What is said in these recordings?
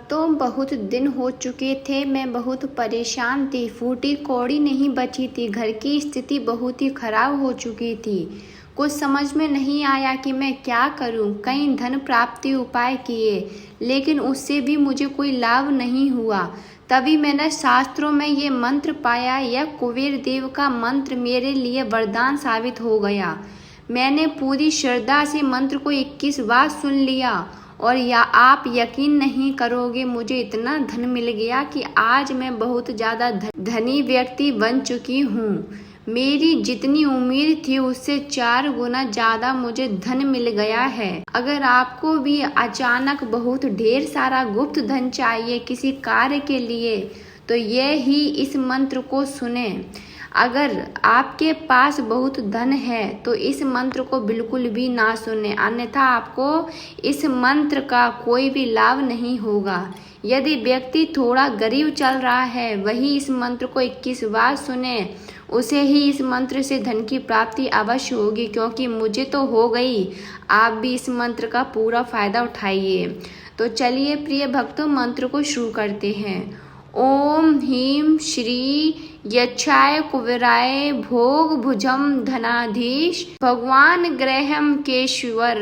भक्तों, बहुत दिन हो चुके थे, मैं बहुत परेशान थी, फूटी कौड़ी नहीं बची थी, घर की स्थिति बहुत ही खराब हो चुकी थी। कुछ समझ में नहीं आया कि मैं क्या करूं। कई धन प्राप्ति उपाय किए, लेकिन उससे भी मुझे कोई लाभ नहीं हुआ। तभी मैंने शास्त्रों में ये मंत्र पाया। यह कुबेर देव का मंत्र मेरे लिए वरदान साबित हो गया। मैंने पूरी श्रद्धा से मंत्र को 21 बार सुन लिया और आप यकीन नहीं करोगे, मुझे इतना धन मिल गया कि आज मैं बहुत ज़्यादा धनी व्यक्ति बन चुकी हूँ। मेरी जितनी उम्मीद थी उससे 4 गुना ज़्यादा मुझे धन मिल गया है। अगर आपको भी अचानक बहुत ढेर सारा गुप्त धन चाहिए किसी कार्य के लिए, तो ये ही इस मंत्र को सुने। अगर आपके पास बहुत धन है तो इस मंत्र को बिल्कुल भी ना सुने, अन्यथा आपको इस मंत्र का कोई भी लाभ नहीं होगा। यदि व्यक्ति थोड़ा गरीब चल रहा है, वही इस मंत्र को 21 बार सुने, उसे ही इस मंत्र से धन की प्राप्ति अवश्य होगी, क्योंकि मुझे तो हो गई। आप भी इस मंत्र का पूरा फायदा उठाइए। तो चलिए प्रिय भक्तों, मंत्र को शुरू करते हैं। ओम ह्रीं श्री यक्षाय कुबेराय भोग भुजम धनाधीश भगवान ग्रहम केश्वर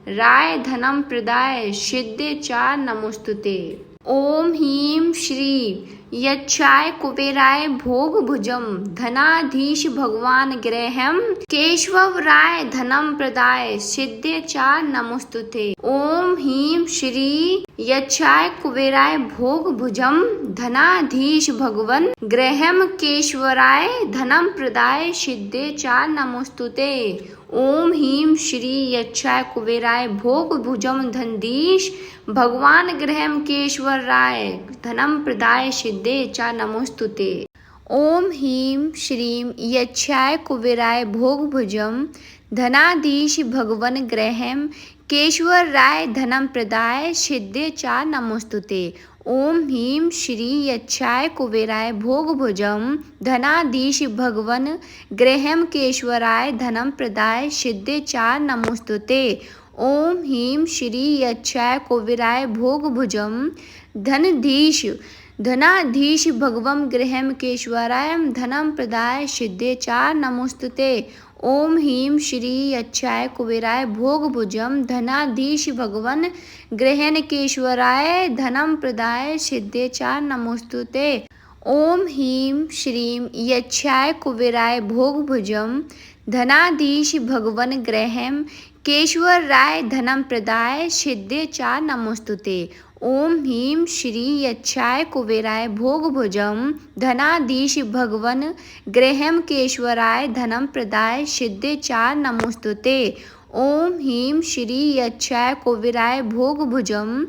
राय धनम प्रदाय सिद्धे चा नमोस्तुते। ओम ह्रीं श्री यक्षाय कुबेराय भोग भुजम धनाधीश भगवान ग्रहम केशव राय धनम प्रदाय सिद्धे चा नमोस्तुते। ओम ह्रीं श्री यक्षाय कुबेराय भोग भुजम धनाधीश भगवन ग्रहम केशवराय धनम प्रदाय सिद्धे चा नमोस्तुते। ओम ह्रीं श्री यक्षाय कुबेराय भोग भुजम धनधीश भगवान ग्रहम केशवर राय धनम प्रदाय सिद्धे चा नमोस्तुते। ओम ह्रीं श्रीं यक्षाय कुबेराय भोग भुजम धनाधीश भगवन ग्रहम केशवर राय धनम प्रदाय सिद्धे चा नमोस्तुते। ओम ह्रीं श्री यक्षाय कुबेराय भोग भुजम धनाधीश भगवन ग्रहम केशवराय धनम प्रदाय सिद्धे चा नमोस्तुते। ओम ह्रीं श्री यक्षाय कुबेराय भोग भुजम धनाधीश भगवम ग्रहम केशवराय धनम प्रदाय सिद्धे चा नमोस्तुते। ओम ह्रीं श्री यक्षाय कुबेराय भोग भुजम धनाधीश भगवन ग्रहण केशवराय धनम प्रदाय सिद्धे चा नमोस्तुते। ओम ह्रीं श्रीं यक्षाय कुबेराय भोग भुजम धनाधीश भगवन ग्रहम केशवर राय धनम प्रदाय सिद्धे चा नमोस्तुते। ओम ह्रीं श्री यक्षाय कुबेराय भोग भुजम धनाधीश भगवन ग्रहम केशवराय धनम प्रदाय सिद्धे चा नमोस्तुते। ओम ह्रीं श्री यक्षाय कुबेराय भोग भुजम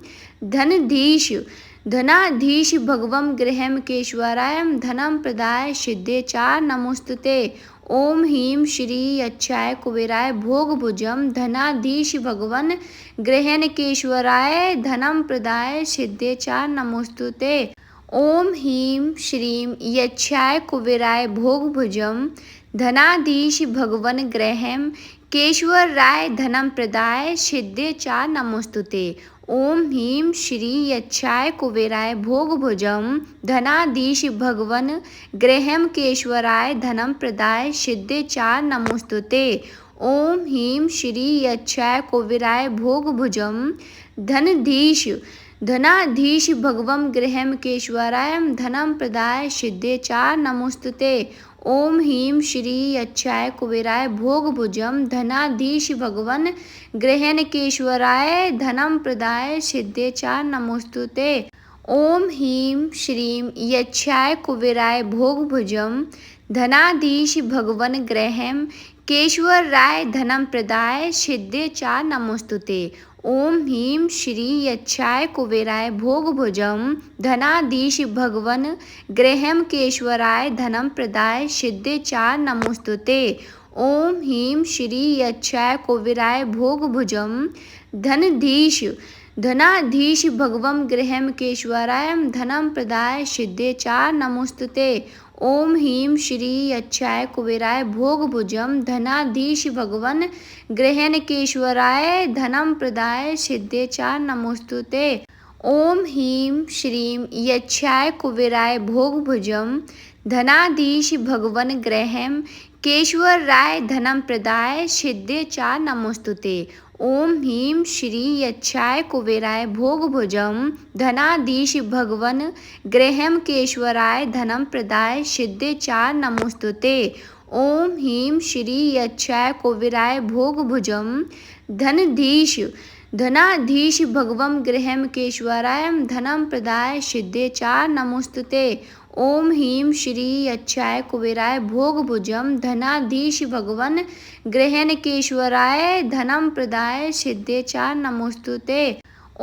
धनाधीश भगवम ग्रहम केशवराय धनम प्रदाय सिद्धे चा नमोस्तुते। ओम ह्रीं श्री यक्षाय कुबेराय भोग भुजम धनाधीश भगवन ग्रहण केशवराय धनम प्रदाय सिद्धे चा नमोस्तुते। ओम ह्रीं श्रीं यक्षाय कुबेराय भोग भुजम धनाधीश भगवन ग्रहम केशवर राय धनम प्रदाय सिद्धे चा नमोस्तुते। ओम ह्रीं श्री यक्षाय कुबेराय भोग भुजम धनाधीश भगवन ग्रहम केशवराय धनम प्रदाय सिद्धे चा नमोस्तुते। ओम ह्रीं श्री यक्षाय कुबेराय भोग भुजम धनाधीश भगवम ग्रहम केशवराय धनम प्रदाय सिद्धे चा नमोस्तुते। ओम ह्रीं श्री यक्षाय कुबेराय भोग भुजम धनाधीश भगवन ग्रहण केशवराय धनम प्रदाय सिद्धे चा नमोस्तुते। ओम ह्रीं श्रीं यक्षाय कुबेराय भोग भुजम धनाधीश भगवन ग्रहम केशवर राय धनम प्रदाय सिद्धे चा नमोस्तुते। ओम ह्रीं श्री यक्षाय कुबेराय भोग भुजम धनाधीश भगवन ग्रहम केशवराय धनम प्रदाय सिद्धे चा नमोस्तुते। ओम ह्रीं श्री यक्षाय कुबेराय भोग भुजम धनाधीश भगवम ग्रहम केशवराय धनम प्रदाय सिद्धे चा नमोस्तुते। ओम ह्रीं श्री यक्षाय कुबेराय भोग भुजम धनाधीश भगवन ग्रहण केशवराय धनम प्रदाय सिद्धे चा नमोस्तुते। ॐ ह्रीं श्रीं यक्षाय कुबेराय भोगभुजं धनाधीश भगवन् ग्रहं केशवराय धनं प्रदाय सिद्धे च नमोस्तुते। ॐ ह्रीं श्री यक्षाय कुबेराय भोगभुजं धनाधीश भगवन् ग्रहं केशवराय धनं प्रदाय सिद्धे च नमोस्तुते। ॐ ह्रीं श्री यक्षाय कुबेराय भोगभुजं धनाधीश भगवं गृहं केशवराय धनं प्रदाय सिद्धे च नमोस्तुते। ॐ ह्रीं श्री यक्षाय कुबेराय भोगभुजं धनाधीश भगवन् गृहं केशवराय धनं प्रदाय सिद्धे च नमोस्तुते।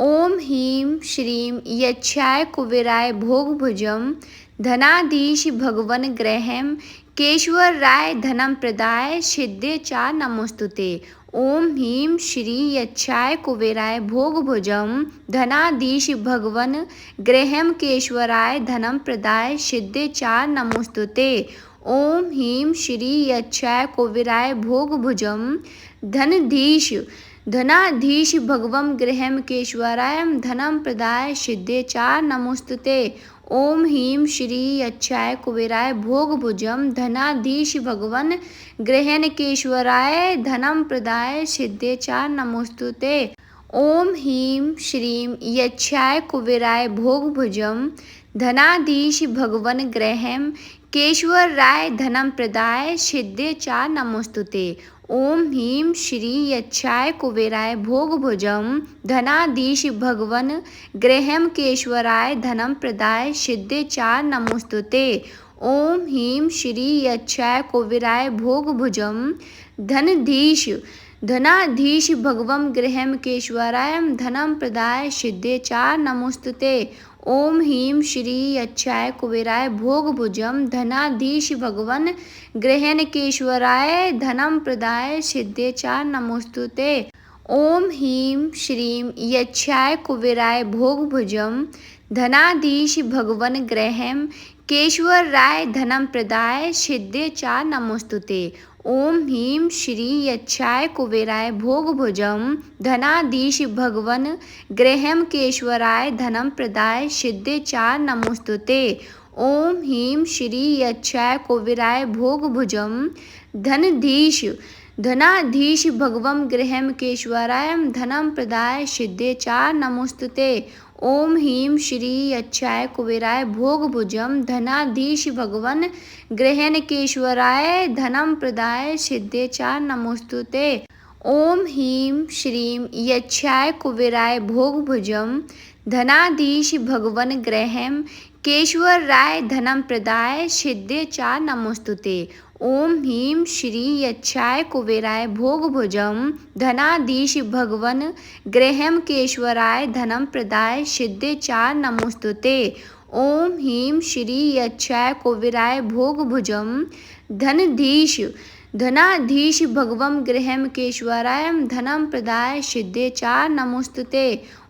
ॐ ह्रीं श्रीं यक्षाय कुबेराय भोगभुजं धनाधीश भगवन् गृहं केशवराय धनं प्रदाय सिद्धे च नमोस्तुते। ॐ ह्रीं श्री यक्षाय कुबेराय भोगभुजं धनाधीश भगवन् गृहं केशवराय धनं प्रदाय सिद्धे च नमोस्तुते। ॐ ह्रीं श्री यक्षाय कुबेराय भोगभुजं धनाधीश भगवं गृहं केशवराय धनं प्रदाय सिद्धे च नमोस्तुते। ॐ ह्रीं श्री यक्षाय कुबेराय भोगभुजं धनाधीश भगवन् गृहं केशवराय धनं प्रदाय सिद्धे च नमोस्तुते। ॐ ह्रीं श्रीं यक्षाय कुबेराय भोगभुजं धनाधीश भगवन् गृहं केशवराय धनं प्रदाय सिद्धे च नमोस्तुते। ॐ ह्रीं श्री यक्षाय कुबेराय भोगभुजं धनाधीश भगवन् गृहं केशवराय धनं प्रदाय सिद्धे च नमोस्तुते। ॐ ह्रीं श्री यक्षाय कुबेराय भोगभुजं धनाधीश भगवं गृहं केशवराय धनं प्रदाय सिद्धे च नमोस्तुते। ॐ ह्रीं श्री यक्षाय कुबेराय भोगभुजं धनाधीश भगवन् गृहं केशवराय धनं प्रदाय सिद्धे च नमोस्तुते। ॐ ह्रीं श्रीं यक्षाय कुबेराय भोगभुजं धनाधीश भगवन् गृहं केशवराय धनं प्रदाय सिद्धे च नमोस्तुते। ॐ ह्रीं श्री यक्षाय कुबेराय भोगभुजं धनाधीश भगवन् गृहं केशवराय धनं प्रदाय सिद्धे च नमोस्तुते। ॐ ह्रीं श्री यक्षाय कुबेराय भोगभुजं धनाधीश भगवं गृहं केशवराय धनं प्रदाय सिद्धे च नमोस्तुते। ॐ ह्रीं श्री यक्षाय कुबेराय भोगभुजं धनाधीश भगवन् गृहं केशवराय धनं प्रदाय सिद्धे च नमोस्तुते। ॐ ह्रीं श्रीं यक्षाय कुबेराय भोगभुजं धनाधीश भगवन् गृहं केशवराय धनं प्रदाय सिद्धे च नमोस्तुते। ॐ ह्रीं श्री यक्षाय कुबेराय भोगभुजं धनाधीश भगवन् गृहं केशवराय धनं प्रदाय सिद्धे च नमोस्तुते। ॐ ह्रीं श्री यक्षाय कुबेराय भोगभुजं धनाधीश भगवं गृहं केशवराय धनं प्रदाय सिद्धे च नमोस्तुते।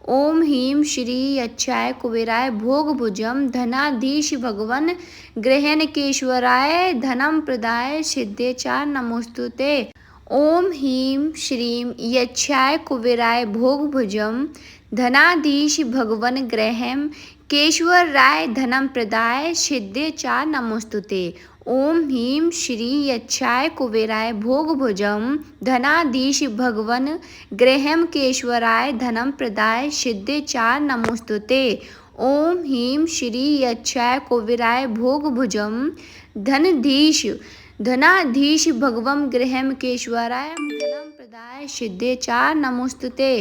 ॐ ह्रीं श्री यक्षाय कुबेराय भोगभुजं धनाधीश भगवन् गृहं केशवराय धनं प्रदाय सिद्धे च नमोस्तुते। ॐ ह्रीं श्रीं यक्षाय कुबेराय भोगभुजं धनाधीश भगवन् गृहं केशवराय धनं प्रदाय सिद्धे च नमोस्तुते। ॐ ह्रीं श्री यक्षाय कुबेराय भोगभुजं धनाधीश भगवन् गृहं केशवराय धनं प्रदाय सिद्धे च नमोस्तुते। ॐ ह्रीं श्री यक्षाय कुबेराय भोगभुजं धनाधीश भगवं गृहं केशवराय धनं प्रदाय सिद्धे च नमोस्तुते।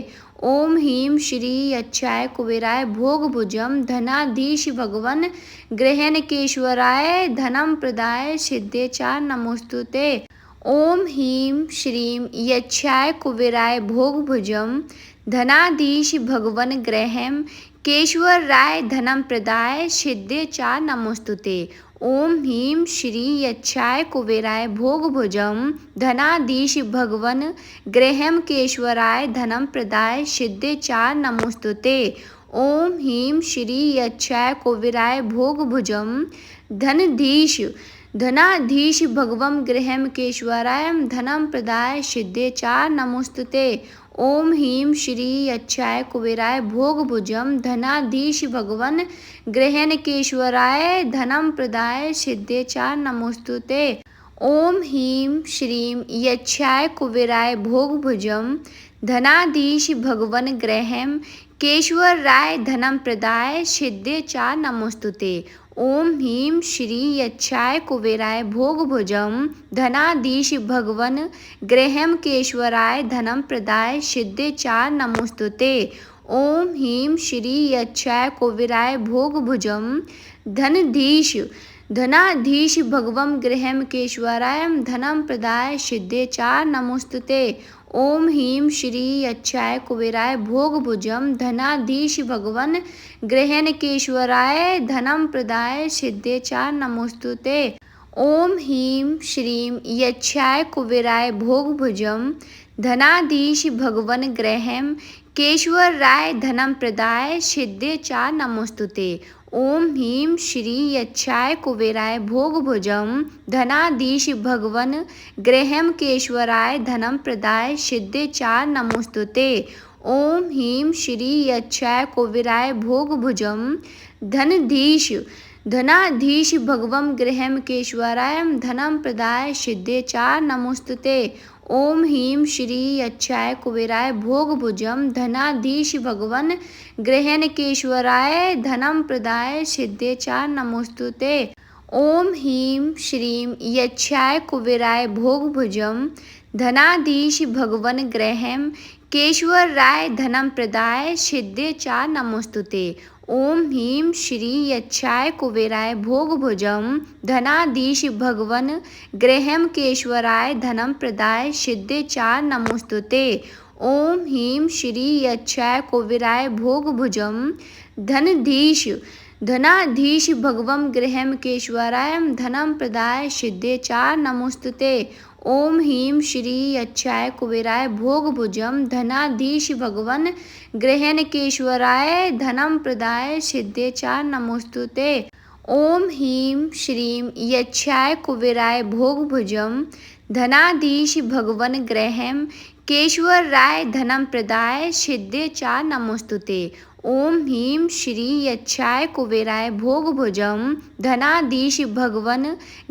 ॐ ह्रीं श्री यक्षाय कुबेराय भोगभुजं धनाधीश भगवन् गृहं केशवराय धनं प्रदाय सिद्धे च नमोस्तुते। ॐ ह्रीं श्रीं यक्षाय कुबेराय भोगभुजं धनाधीश भगवन् गृहं केशवराय धनं प्रदाय सिद्धे च नमोस्तुते। ॐ ह्रीं श्री यक्षाय कुबेराय भोगभुजं धनाधीश भगवन् गृहं केशवराय धनं प्रदाय सिद्धे च नमोस्तुते। ॐ ह्रीं श्री यक्षाय कुबेराय भोगभुजं धनाधीश भगवं गृहं केशवराय धनं प्रदाय सिद्धे च नमोस्तुते। ओम ह्रीं श्री अच्छाय कुबेराय भोगभुजं धनाधीश भगवन् गृहनकेश्वराय धनं प्रदाय सिद्धे च नमोस्तुते। ओम ह्रीं श्रीं यच्छाय कुबेराय भोगभुजं धनाधीश भगवन् गृहं केशवराय धनं प्रदाय सिद्धे च नमोस्तुते। ओम ह्रीं श्री यच्छाय कुबेराय भोगभुजं धनाधीश भगवन् गृहं केशवराय धनं प्रदाय सिद्धे च नमोस्तुते। ओम ह्रीं श्री यच्छाय कुबेराय भोगभुजं धनाधीश भगवं गृहं केशवराय धनं प्रदाय सिद्धे च नमोस्तुते। ओम ह्रीं श्री अच्छाय कुबेराय भोगभुजं धनाधीश भगवन् गृहनकेश्वराय धनं प्रदाय सिद्धे च नमोस्तुते। ओम ह्रीं श्रीं यच्छाय कुबेराय भोगभुजं धनाधीश भगवन् गृहं केशवराय धनं प्रदाय सिद्धे च नमोस्तुते। ओम ह्रीं श्री यच्छाय कुबेराय भोगभुजं धनाधीश भगवन् गृहं केशवराय धनं प्रदाय सिद्धे च नमोस्तुते। ओम ह्रीं श्री यच्छाय कुबेराय भोगभुजं धनाधीश भगवं गृहं केशवराय धनं प्रदाय सिद्धे च नमोस्तुते। ओम ह्रीं श्री अच्छाय कुबेराय भोगभुजं धनाधीश भगवन् गृहनकेश्वराय धनं प्रदाय सिद्धे च नमोस्तुते। ओम ह्रीं श्रीं यच्छाय कुबेराय भोगभुजं धनाधीश भगवन् गृहं केशवराय धनं प्रदाय सिद्धे च नमोस्तुते। ओम ह्रीं श्री यच्छाय कुबेराय भोगभुजं धनाधीश भगवन् गृहं केशवराय धनं प्रदाय सिद्धे च नमोस्तुते। ओम ह्रीं श्री यच्छाय कुबेराय भोगभुजं धनाधीश भगवं गृहं केशवराय धनं प्रदाय सिद्धे च नमोस्तुते। ओम ह्रीं श्री अच्छाय कुबेराय भोगभुजं धनाधीश भगवन् गृहनकेश्वराय धनं प्रदाय सिद्धे च नमोस्तुते। ओम ह्रीं श्रीं यच्छाय कुबेराय भोगभुजं धनाधीश भगवन् गृहं केशवराय धनं प्रदाय सिद्धे च नमोस्तुते। ओम ह्रीं श्री यच्छाय कुबेराय भोगभुजं धनाधीश भगवन्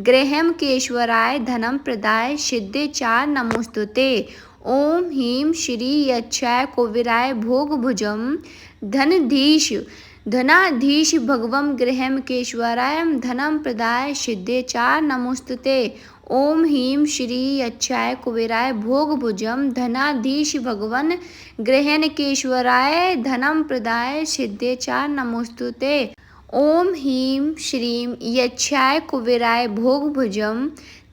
गृहं केशवराय धनं प्रदाय सिद्धे च नमोस्तुते। ओम ह्रीं श्री यच्छाय कुबेराय भोगभुजं धनाधीश भगवं गृहं केशवराय धनं प्रदाय सिद्धे च नमोस्तुते। ओम ह्रीं श्री अच्छाय कुबेराय भोगभुजं धनाधीश भगवन् गृहनकेश्वराय धनं प्रदाय सिद्धे च नमोस्तुते। ओम ह्रीं श्रीं यच्छाय कुबेराय भोगभुजं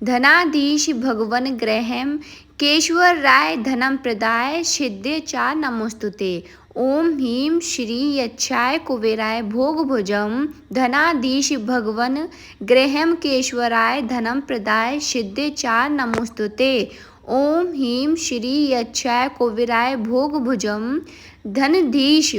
धनाधीश भगवन् गृहं केशवराय धनं प्रदाय सिद्धे च नमोस्तुते। ओम ह्रीं श्री यच्छाय कुबेराय भोगभुजं धनाधीश भगवन् गृहं केशवराय धनं प्रदाय सिद्धे च नमोस्तुते। ओम ह्रीं श्री यच्छाय कुबेराय भोगभुजं धनाधीश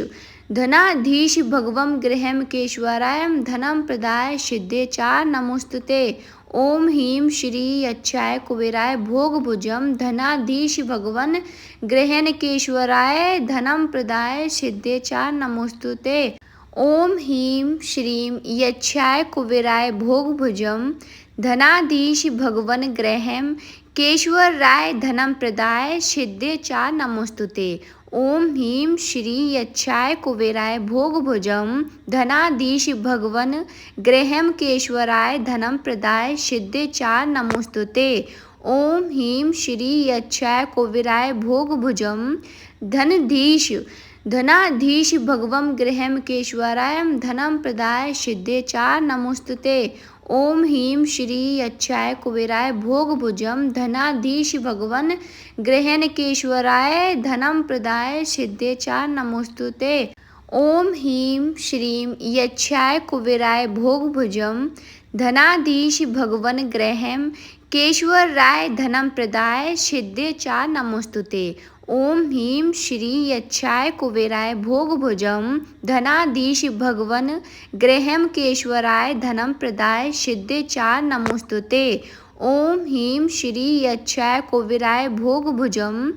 भगवं गृहं केशवराय धनं प्रदाय सिद्धे च नमोस्तुते। ओम ह्रीं श्री अच्छाय कुबेराय भोगभुजं धनाधीश भगवन् गृहनकेश्वराय धनं प्रदाय सिद्धे च नमोस्तुते। ओम ह्रीं श्रीं यच्छाय कुबेराय भोगभुजं धनाधीश भगवन् गृहं केशवराय धनं प्रदाय सिद्धे च नमोस्तुते। ओम ह्रीं श्री यच्छाय कुबेराय भोगभुजं धनाधीश भगवन् गृहं केशवराय धनं प्रदाय सिद्धे च नमोस्तुते। ओम ह्रीं श्री यच्छाय कुबेराय भोगभुजं धनाधीश भगवं गृहं केशवराय धनं प्रदाय सिद्धे च नमोस्तुते। ओम ह्रीं श्री अच्छाय कुबेराय भोगभुजं धनाधीश भगवन् गृहनकेश्वराय धनं प्रदाय सिद्धे च नमोस्तुते। ओम ह्रीं श्रीं यच्छाय कुबेराय भोगभुजं धनाधीश भगवन् गृहं केशवराय धनं प्रदाय सिद्धे च नमोस्तुते। ओम ह्रीं श्री यच्छाय कुबेराय भोगभुजं धनाधीश भगवन् गृहं केशवराय धनं प्रदाय सिद्धे च नमोस्तुते। ओम ह्रीं श्री यक्षाय कुबेराय भोगभुजं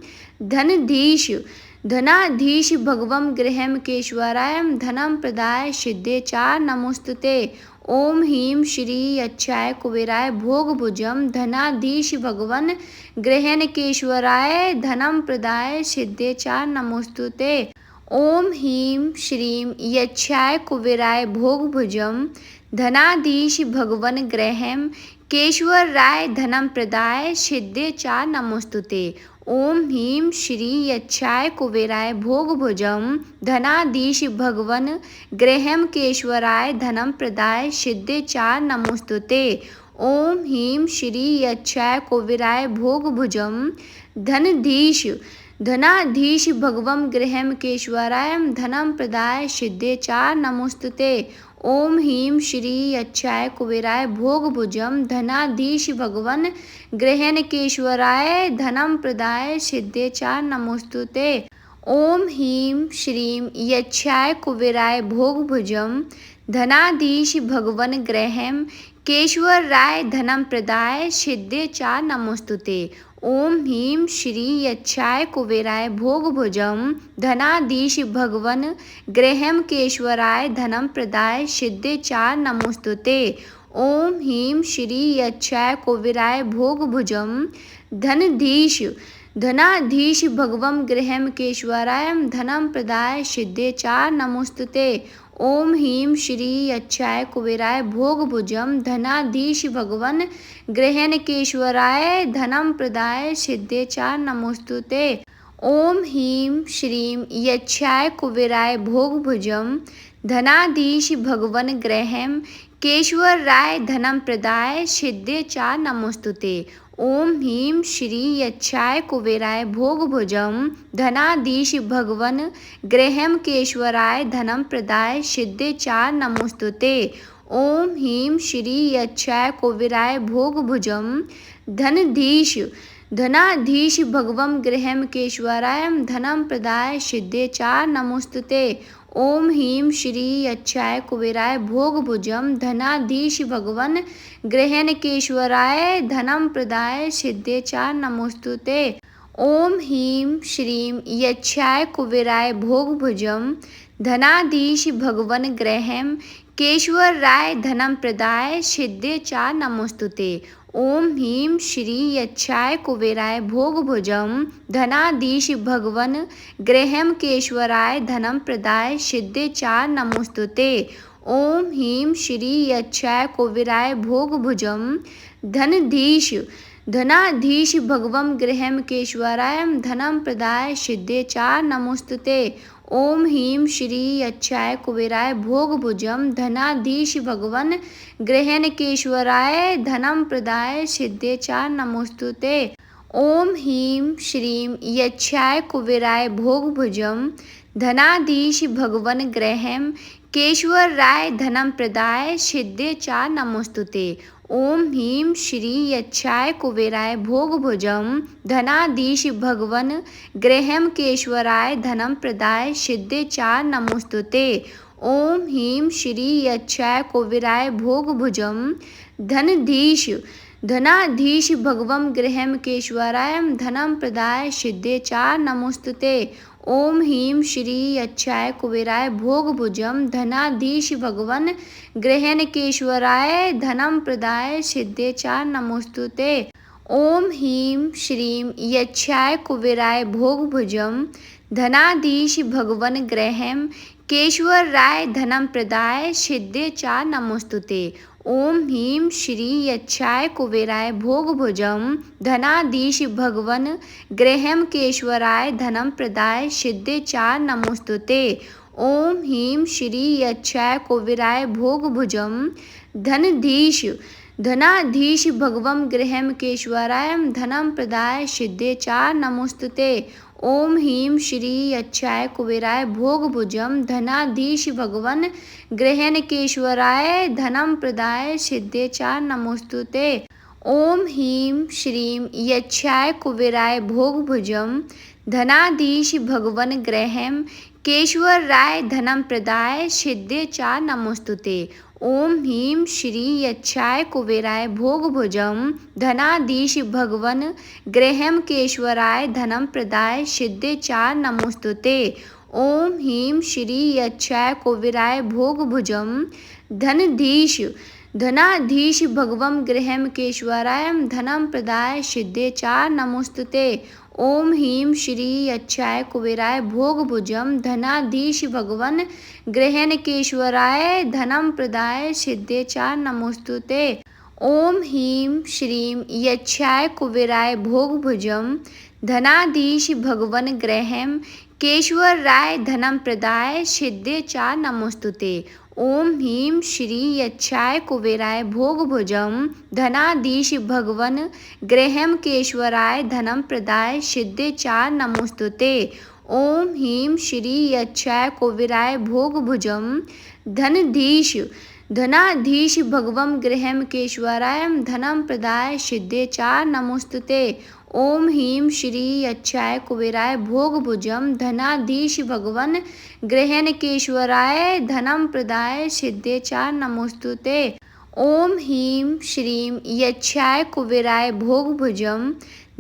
धनाधीश भगवं गृहं केश्वराय धनं प्रदाय सिद्धे च नमोस्तुते। ओम ह्रीं श्री यक्षाय कुबेराय भोगभुजं धनाधीश भगवन् गृहं केश्वराय धनं प्रदाय सिद्धे च नमोस्तुते। ओम ह्रीं श्रीं यक्षाय कुबेराय भोगभुजं धनाधीश भगवन् गृहं केश्वराय धनं प्रदाय सिद्धे च नमोस्तुते। ओम ह्रीं श्री यक्षाय कुबेराय भोगभुजं धनाधीश भगवन् गृहं केश्वराय धनं प्रदाय सिद्धे च नमोस्तुते। ओम ह्रीं श्री यक्षाय कुबेराय भोगभुजं धनाधीश भगवं गृहं केश्वराय धनं प्रदाय सिद्धे च नमोस्तुते। ओम ह्रीं श्री यक्षाय कुबेराय भोगभुजं धनाधीश भगवन् गृहं केश्वराय धनं प्रदाय सिद्धे च नमोस्तुते। ओम ह्रीं श्रीं यक्षाय कुबेराय भोगभुजं धनाधीश भगवन् गृहं केश्वराय धनं प्रदाय सिद्धे च नमोस्तुते। ओम ह्रीं श्री यक्षाय कुबेराय भोगभुजं धनाधीश भगवन् गृहं केश्वराय धनं प्रदाय सिद्धे च नमोस्तुते। ओम ह्रीं श्री यक्षाय कुबेराय भोगभुजं धनाधीश भगवं गृहं केश्वराय धनं प्रदाय सिद्धे च नमोस्तुते। ओम ह्रीं श्री यक्षाय कुबेराय भोगभुजं धनाधीश भगवन् गृहं केश्वराय धनं प्रदाय सिद्धे च नमोस्तुते। ओम ह्रीं श्रीं यक्षाय कुबेराय भोगभुजं धनाधीश भगवन् गृहं केश्वराय धनं प्रदाय सिद्धे च नमोस्तुते। ओम ह्रीं श्री यक्षाय कुबेराय भोगभुजं धनाधीश भगवन् गृहं केश्वराय धनं प्रदाय सिद्धे च नमोस्तुते। ओम ह्रीं श्री यक्षाय कुबेराय भोगभुजं धनाधीश भगवं गृहं केश्वराय धनं प्रदाय सिद्धे च नमोस्तुते। ओम ह्रीं श्री यक्षाय कुबेराय भोगभुजं धनाधीश भगवन् गृहं केश्वराय धनं प्रदाय सिद्धे च नमोस्तुते। ओम ह्रीं श्रीं यक्षाय कुबेराय भोगभुजं धनाधीश भगवन् गृहं केश्वराय धनं प्रदाय सिद्धे च नमोस्तुते। ओम ह्रीं श्री यक्षाय कुबेराय भोगभुजं धनाधीश भगवन् गृहं केश्वराय धनं प्रदाय सिद्धे च नमोस्तुते। ओम ह्रीं श्री यक्षाय कुबेराय भोगभुजं धनाधीश भगवं गृहं केश्वराय धनं प्रदाय सिद्धे च नमोस्तुते। ओम ह्रीं श्री यक्षाय कुबेराय भोगभुजं धनाधीश भगवन् गृहं केश्वराय धनं प्रदाय सिद्धे च नमोस्तुते। ओम ह्रीं श्रीं यक्षाय कुबेराय भोगभुजं धनाधीश भगवन् गृहं केश्वराय धनं प्रदाय सिद्धे च नमोस्तुते। ओम ह्रीं श्री यक्षाय कुबेराय भोगभुजं धनाधीश भगवन् गृहं केश्वराय धनं प्रदाय सिद्धे च नमोस्तुते। ओम ह्रीं श्री यक्षाय कुबेराय भोगभुजं धनाधीश भगवं गृहं केश्वराय धनं प्रदाय सिद्धे च नमोस्तुते। ओम ह्रीं श्री यक्षाय कुबेराय भोगभुजं धनाधीश भगवन् गृहं केश्वराय धनं प्रदाय सिद्धे च नमोस्तुते। ओम ह्रीं श्रीं यक्षाय कुबेराय भोगभुजं धनाधीश भगवन् गृहं केश्वराय धनं प्रदाय सिद्धे च नमोस्तुते। ओम ह्रीं श्री यक्षाय कुबेराय भोगभुजं धनाधीश भगवन् गृहं केश्वराय धनं प्रदाय सिद्धे च नमोस्तुते। ओम ह्रीं श्री यक्षाय कुबेराय भोगभुजं धनाधीश भगवं गृहं केश्वराय धनं प्रदाय सिद्धे च नमोस्तुते। ओम ह्रीं श्री यक्षाय कुबेराय भोगभुजं धनाधीश भगवन् गृहं केश्वराय धनं प्रदाय सिद्धे च नमोस्तुते। ओम ह्रीं श्रीं यक्षाय कुबेराय भोगभुजं धनाधीश भगवन् गृहं केशवराय धनं प्रदाय सिद्धे च नमोस्तुते। ओम ह्रीं श्री यक्षाय कुबेराय भोगभुजं धनाधीश भगवन् गृहं केशवराय धनं प्रदाय सिद्धे च नमोस्तुते। ओम ह्रीं श्री यक्षाय कुबेराय भोगभुजं धनाधीश भगवं गृहं केशवराय धनं प्रदाय सिद्धे च नमोस्तुते। ओम ह्रीं श्री यक्षाय कुबेराय भोगभुजं धनाधीश भगवन् गृहं केशवराय धनं प्रदाय सिद्धे च नमोस्तुते। ओम ह्रीं श्रीं यक्षाय कुबेराय भोगभुजं धनाधीश भगवन् गृहं केशवराय धनं प्रदाय सिद्धे च नमोस्तुते। ओम ह्रीं श्री यक्षाय कुबेराय भोगभुजं धनाधीश भगवन् गृहं केशवराय धनं प्रदाय सिद्धे च नमोस्तुते। ओम ह्रीं श्री यक्षाय कुबेराय भोगभुजं धनाधीश भगवं गृहं केशवराय धनं प्रदाय सिद्धे च नमोस्तुते। ओम ह्रीं श्री यक्षाय कुबेराय भोगभुजं धनाधीश भगवन् गृहं केशवराय धनं प्रदाय सिद्धे च नमोस्तुते। ओम ह्रीं श्रीं यक्षाय कुबेराय भोगभुजं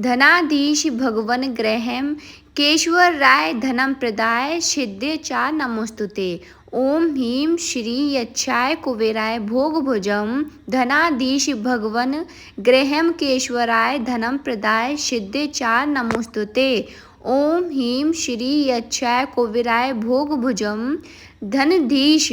धनाधीश भगवन् गृहं केशवराय धनं प्रदाय सिद्धे च नमोस्तुते। ओम ह्रीं श्री यक्षाय कुबेराय भोगभुजं धनाधीश भगवन् गृहं केशवराय धनं प्रदाय सिद्धे च नमोस्तुते। ओम ह्रीं श्री यक्षाय कुबेराय भोगभुजं धनाधीश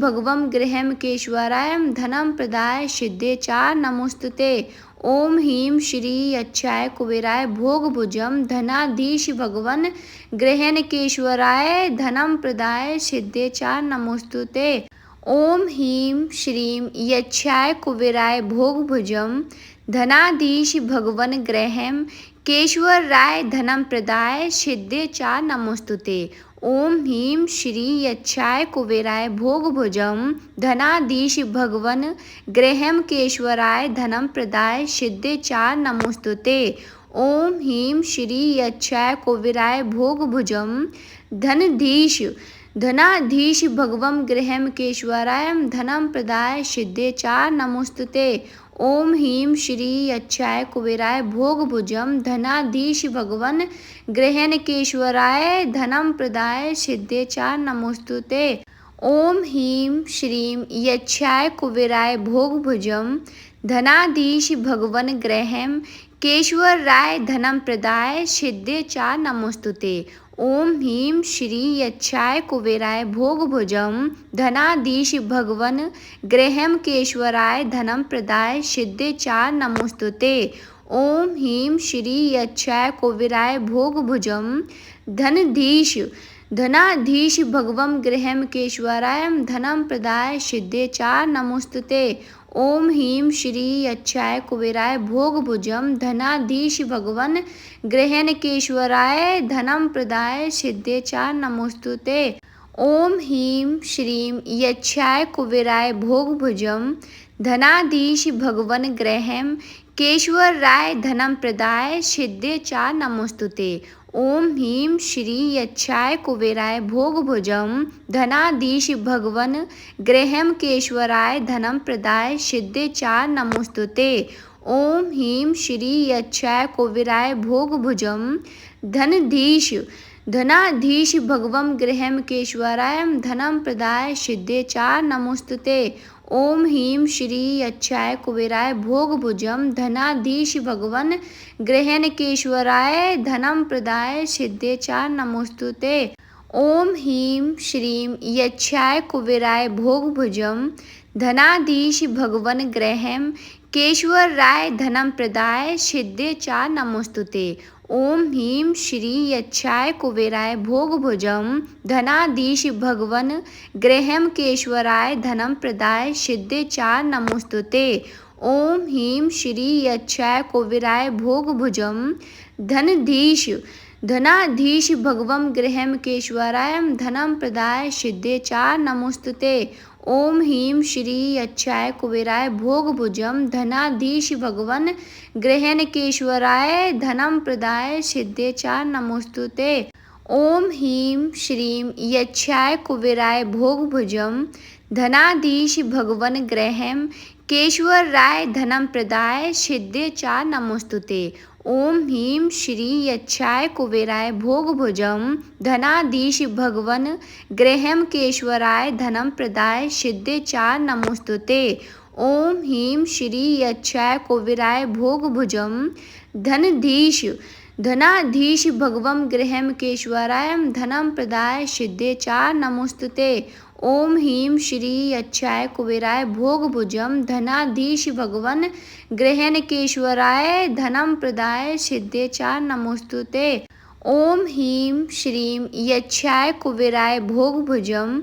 भगवं गृहं केशवराय धनं प्रदाय सिद्धे च नमोस्तुते। ओम ह्रीं श्री यक्षाय कुबेराय भोगभुजं धनाधीश भगवन् गृहं केशवराय धनं प्रदाय सिद्धे च नमोस्तुते। ओम ह्रीं श्रीं यक्षाय कुबेराय भोगभुजं धनाधीश भगवन् गृहं केशवराय धनं प्रदाय सिद्धे च नमोस्तुते। ओम ह्रीं श्री यक्षाय कुबेराय भोगभुजं धनाधीश भगवन् गृहं केशवराय धनं प्रदाय सिद्धे च नमोस्तुते। ओम ह्रीं श्री यक्षाय कुबेराय भोगभुजं धनाधीश भगवं गृहं केशवराय धनं प्रदाय सिद्धे च नमोस्तुते। ओम ह्रीं श्री यक्षाय कुबेराय भोगभुजं धनाधीश भगवन् गृहं केशवराय धनं प्रदाय सिद्धे च नमोस्तुते। ओम ह्रीं श्रीं यक्षाय कुबेराय भोगभुजं धनाधीश भगवन् गृहं केशवराय धनं प्रदाय सिद्धे च नमोस्तुते। ओम ह्रीं श्री यक्षाय कुबेराय भोगभुजं धनाधीश भगवन् गृहं केशवराय धनं प्रदाय सिद्धे च नमोस्तुते। ओम ह्रीं श्री यक्षाय कुबेराय भोगभुजं धनाधीश भगवं गृहं केशवराय धनं प्रदाय सिद्धे च नमोस्तुते। ओम ह्रीं श्री यक्षाय कुबेराय भोगभुजं धनाधीश भगवन् गृहं केशवराय धनं प्रदाय सिद्धे च नमोस्तुते। ओम ह्रीं श्रीं यक्षाय कुबेराय भोगभुजं धनाधीश भगवन् गृहं केशवराय धनं प्रदाय सिद्धे च नमोस्तुते। ओम ह्रीं श्री यक्षाय कुबेराय भोगभुजं धनाधीश भगवन् गृहं केशवराय धनं प्रदाय सिद्धे च नमोस्तुते। ओम ह्रीं श्री यक्षाय कुबेराय भोगभुजं धनाधीश भगवं गृहं केशवराय धनं प्रदाय सिद्धे च नमोस्तुते। ओम ह्रीं श्री यक्षाय कुबेराय भोगभुजं धनाधीश भगवन् गृहं केशवराय धनं प्रदाय सिद्धे च नमोस्तुते। ओम ह्रीं श्रीं यक्षाय कुबेराय भोगभुजं धनाधीश भगवन् गृहं केशवराय धनं प्रदाय सिद्धे च नमोस्तुते। ओम ह्रीं श्री यक्षाय कुबेराय भोगभुजं धनाधीश भगवन् गृहं केशवराय धनं प्रदाय सिद्धे च नमोस्तुते। ओम ह्रीं श्री यक्षाय कुबेराय भोगभुजं धनाधीश भगवं गृहं केशवराय धनं प्रदाय सिद्धे च नमोस्तुते। ओम ह्रीं श्री यक्षाय कुबेराय भोगभुजं धनाधीश भगवन् गृहं केशवराय धनं प्रदाय सिद्धे च नमोस्तुते। ॐ ह्रीं श्रीं यक्षाय कुबेराय भोगभुजं धनाधीश भगवन् ग्रहं केशवराय धनं प्रदाय सिद्धे च नमोस्तुते। ॐ ह्रीं श्री यक्षाय कुबेराय भोगभुजं धनाधीश भगवन् ग्रहं केशवराय धनं प्रदाय सिद्धे च नमोस्तुते। ॐ ह्रीं श्री यक्षाय कुबेराय भोगभुजं धनाधीश भगवं गृहं केशवराय धनं प्रदाय सिद्धे च नमोस्तुते। ॐ ह्रीं श्री यक्षाय कुबेराय भोगभुजं धनाधीश भगवन् गृहं केशवराय धनं प्रदाय सिद्धे च नमोस्तुते। ॐ ह्रीं श्रीं यक्षाय कुबेराय भोगभुजं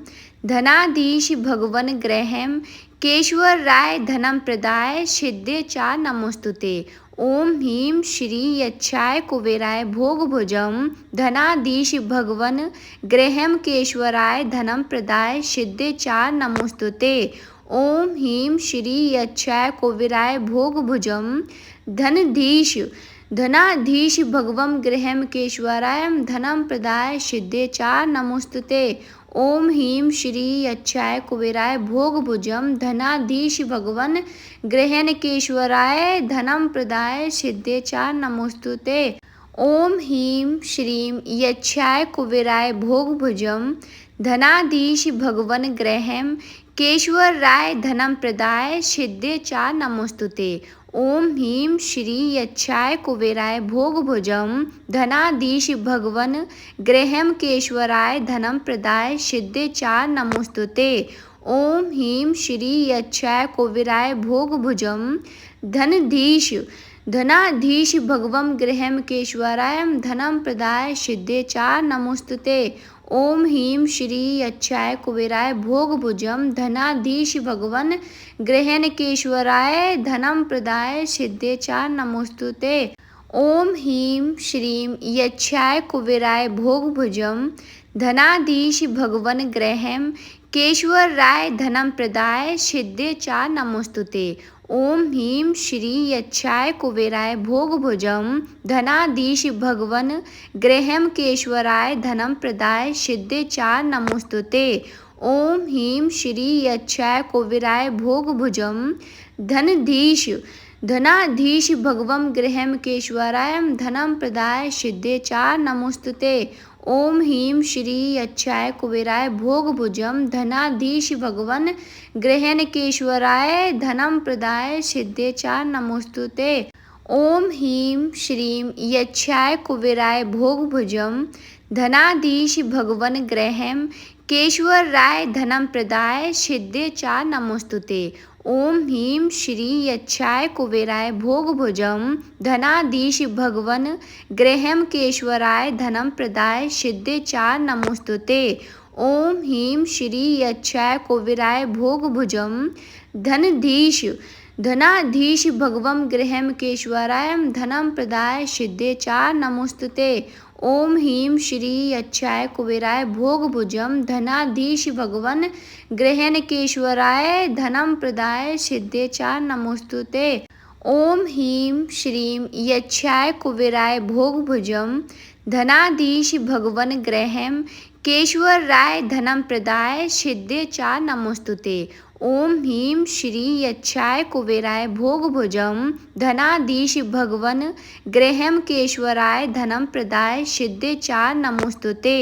धनाधीश भगवन् गृहं केशवराय धनं प्रदाय सिद्धे च नमोस्तुते। ॐ ह्रीं श्री यक्षाय कुबेराय भोगभुजं धनाधीश भगवन् गृहं केशवराय धनं प्रदाय सिद्धे च नमोस्तुते। ॐ ह्रीं श्री यक्षाय कुबेराय भोगभुजं धनाधीश भगवं गृहं केशवराय धनं प्रदाय सिद्धे च नमोस्तुते। ॐ ह्रीं श्री यक्षाय कुबेराय भोगभुजं धनाधीश भगवन् गृहं केशवराय धनं प्रदाय सिद्धे च नमोस्तुते। ॐ ह्रीं श्रीं यक्षाय कुबेराय भोगभुजं धनाधीश भगवन् गृहं केशवराय धनं प्रदाय सिद्धे च नमोस्तुते। ॐ ह्रीं श्री यक्षाय कुबेराय भोगभुजं धनाधीश भगवन् गृहं केशवराय धनं प्रदाय सिद्धे च नमोस्तुते। ॐ ह्रीं श्री यक्षाय कुबेराय भोगभुजं धनाधीश भगवं गृहं केशवराय धनं प्रदाय सिद्धे च नमोस्तुते। ॐ ह्रीं श्री यक्षाय कुबेराय भोगभुजं धनाधीश भगवन् गृहं केशवराय धनं प्रदाय सिद्धे च नमोस्तुते। ॐ ह्रीं श्रीं यक्षाय कुबेराय भोगभुजं धनाधीश भगवन् गृहं केशवराय धनं प्रदाय सिद्धे च नमोस्तुते। ॐ ह्रीं श्री यक्षाय कुबेराय भोगभुजं धनाधीश भगवन् गृहं केशवराय धनं प्रदाय सिद्धे च नमोस्तुते। ॐ ह्रीं श्री यक्षाय कुबेराय भोगभुजं धनाधीश भगवं गृहं केशवराय धनं प्रदाय सिद्धे च नमोस्तुते। ॐ ह्रीं श्री यक्षाय कुबेराय भोगभुजं धनाधीश भगवन् गृहं केशवराय धनं प्रदाय सिद्धे च नमोस्तुते। ॐ ह्रीं श्रीं यक्षाय कुबेराय भोगभुजं धनाधीश भगवन् गृहं केशवराय धनं प्रदाय सिद्धे च नमोस्तुते। ॐ ह्रीं श्री यक्षाय कुबेराय भोगभुजं धनाधीश भगवन् गृहं केशवराय धनं प्रदाय सिद्धे च नमोस्तुते। ॐ ह्रीं श्री यक्षाय कुबेराय भोगभुजं धनाधीश भगवं गृहं केशवराय धनं प्रदाय सिद्धे च नमोस्तुते। ॐ ह्रीं श्री यक्षाय कुबेराय भोगभुजं धनाधीश भगवन् गृहं केशवराय धनं प्रदाय सिद्धे च नमोस्तुते। ॐ ह्रीं श्रीं यक्षाय कुबेराय भोगभुजं धनाधीश भगवन् गृहं केशवराय धनं प्रदाय सिद्धे च नमोस्तुते। ॐ ह्रीं श्री यक्षाय कुबेराय भोगभुजं धनाधीश भगवन् गृहं केशवराय धनं प्रदाय सिद्धे च नमोस्तुते।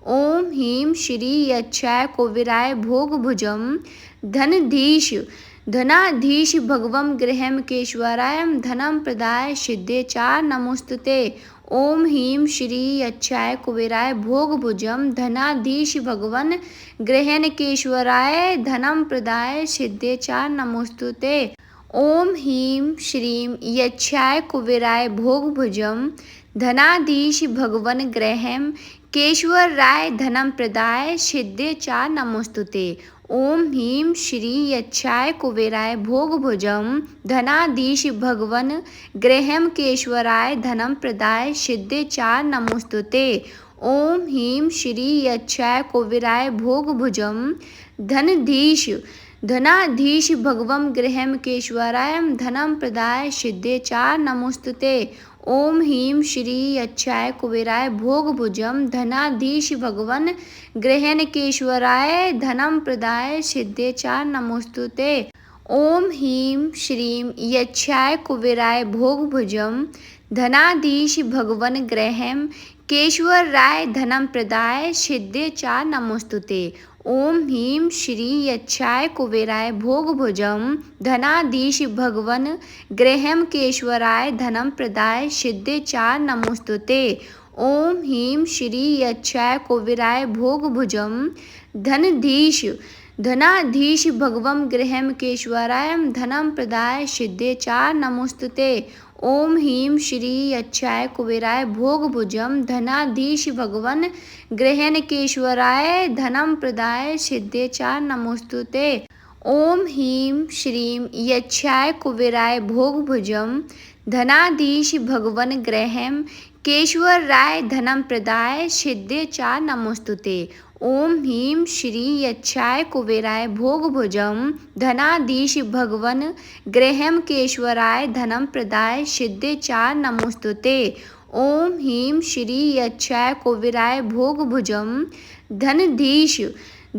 ॐ ह्रीं श्री यक्षाय कुबेराय भोगभुजं धनाधीश भगवं गृहं केशवराय धनं प्रदाय सिद्धे च नमोस्तुते। ॐ ह्रीं श्री यक्षाय कुबेराय भोगभुजं धनाधीश भगवन् गृहं केशवराय धनं प्रदाय सिद्धे च नमोस्तुते। ॐ ह्रीं श्रीं यक्षाय कुबेराय भोगभुजं धनाधीश भगवन् गृहं केशवराय धनं प्रदाय सिद्धे च नमोस्तुते। ॐ ह्रीं श्री यक्षाय कुबेराय भोगभुजं धनाधीश भगवन् गृहं केशवराय धनं प्रदाय सिद्धे च नमोस्तुते। ॐ ह्रीं श्री यक्षाय कुबेराय भोगभुजं धनाधीश भगवं गृहं केश्वराय धनं प्रदाय सिद्धे च नमोस्तुते। ओम ह्रीं श्री अच्छाय कुबेराय भोगभुजं धनाधीश भगवन् गृहं केश्वराय धनं प्रदाय सिद्धे च नमोस्तुते। ओम ह्रीं श्रीं यच्छाय कुबेराय भोगभुजं धनाधीश भगवन् गृहं केश्वराय धनं प्रदाय सिद्धे च नमोस्तुते। ओम ह्रीं श्री यच्छाय कुबेराय भोगभुजं धनाधीश भगवन् गृहं केश्वराय धनं प्रदाय सिद्धे च नमोस्तुते। ओम ह्रीं श्री यच्छाय कुबेराय भोगभुजं धनाधीश भगवं गृहं केश्वराय धनं प्रदाय सिद्धे च नमोस्तुते। ओम ह्रीं श्री अच्छाय कुबेराय भोगभुजं धनाधीश भगवन् गृहं केश्वराय धनं प्रदाय सिद्धे च नमोस्तुते। ओम ह्रीं श्रीं यच्छाय कुबेराय भोगभुजं धनाधीश भगवन् गृहं केश्वराय धनं प्रदाय सिद्धे च नमोस्तुते। ओम ह्रीं श्री यच्छाय कुबेराय भोगभुजं धनाधीश भगवन् गृहं केश्वराय धनं प्रदाय सिद्धे च नमोस्तुते। ओम ह्रीं श्री यच्छाय कुबेराय भोगभुजं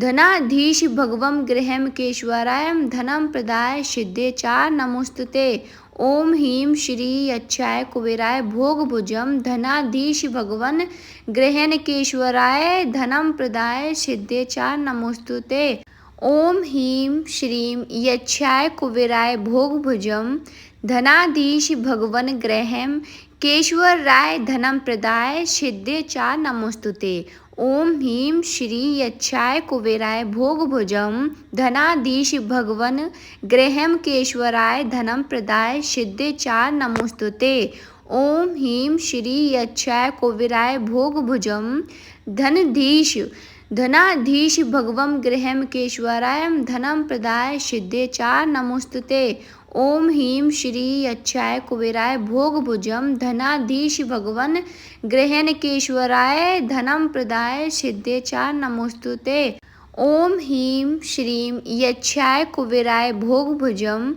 धनाधीश भगवं गृहं केश्वराय धनं प्रदाय सिद्धे च नमोस्तुते। ओम ह्रीं श्री अच्छाय कुबेराय भोगभुजं धनाधीश भगवन् गृहं केश्वराय धनं प्रदाय सिद्धे च नमोस्तुते। ओम ह्रीं श्रीं यच्छाय कुबेराय भोगभुजं धनाधीश भगवन् गृहं केश्वराय धनं प्रदाय सिद्धे च नमोस्तुते। ओम ह्रीं श्री यच्छाय कुबेराय भोगभुजं धनाधीश भगवन् गृहं केश्वराय धनं प्रदाय सिद्धे च नमोस्तुते। ओम ह्रीं श्री यच्छाय कुबेराय भोगभुजं धनाधीश भगवं गृहं केश्वराय धनं प्रदाय सिद्धे च नमोस्तुते। ओम ह्रीं श्री अच्छाय कुबेराय भोगभुजं धनाधीश भगवन् गृहं केश्वराय धनं प्रदाय सिद्धे च नमोस्तुते। ओम ह्रीं श्रीं यच्छाय कुबेराय भोगभुजं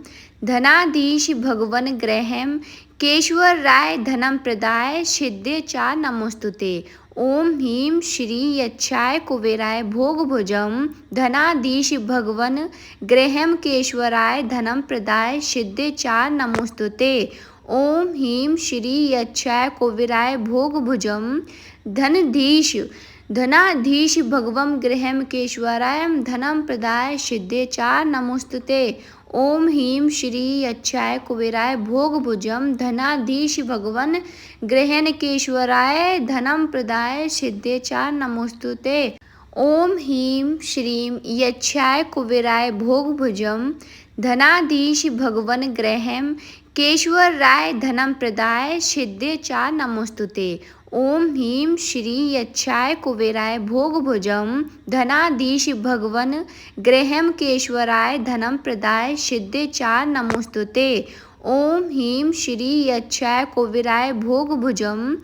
धनाधीश भगवन् गृहं केश्वराय धनं प्रदाय सिद्धे च नमोस्तुते। ओम ह्रीं श्री यच्छाय कुबेराय भोगभुजं धनाधीश भगवन् गृहं केश्वराय धनं प्रदाय सिद्धे च नमोस्तुते। ओम ह्रीं श्री यच्छाय कुबेराय भोगभुजं धनाधीश भगवं गृहं केश्वराय धनं प्रदाय सिद्धे च नमोस्तुते। ओम ह्रीं श्री अच्छाय कुबेराय भोगभुजं धनाधीश भगवन् गृहं केश्वराय धनं प्रदाय सिद्धे च नमोस्तुते। ओम ह्रीं श्रीं यच्छाय कुबेराय भोगभुजं धनाधीश भगवन् गृहं केश्वराय धनं प्रदाय सिद्धे च नमोस्तुते। ओम ह्रीं श्री यच्छाय कुबेराय भोगभुजं धनाधीश भगवन् गृहं केश्वराय धनं प्रदाय सिद्धे च नमोस्तुते। ओम ह्रीं श्री यच्छाय कुबेराय भोगभुजं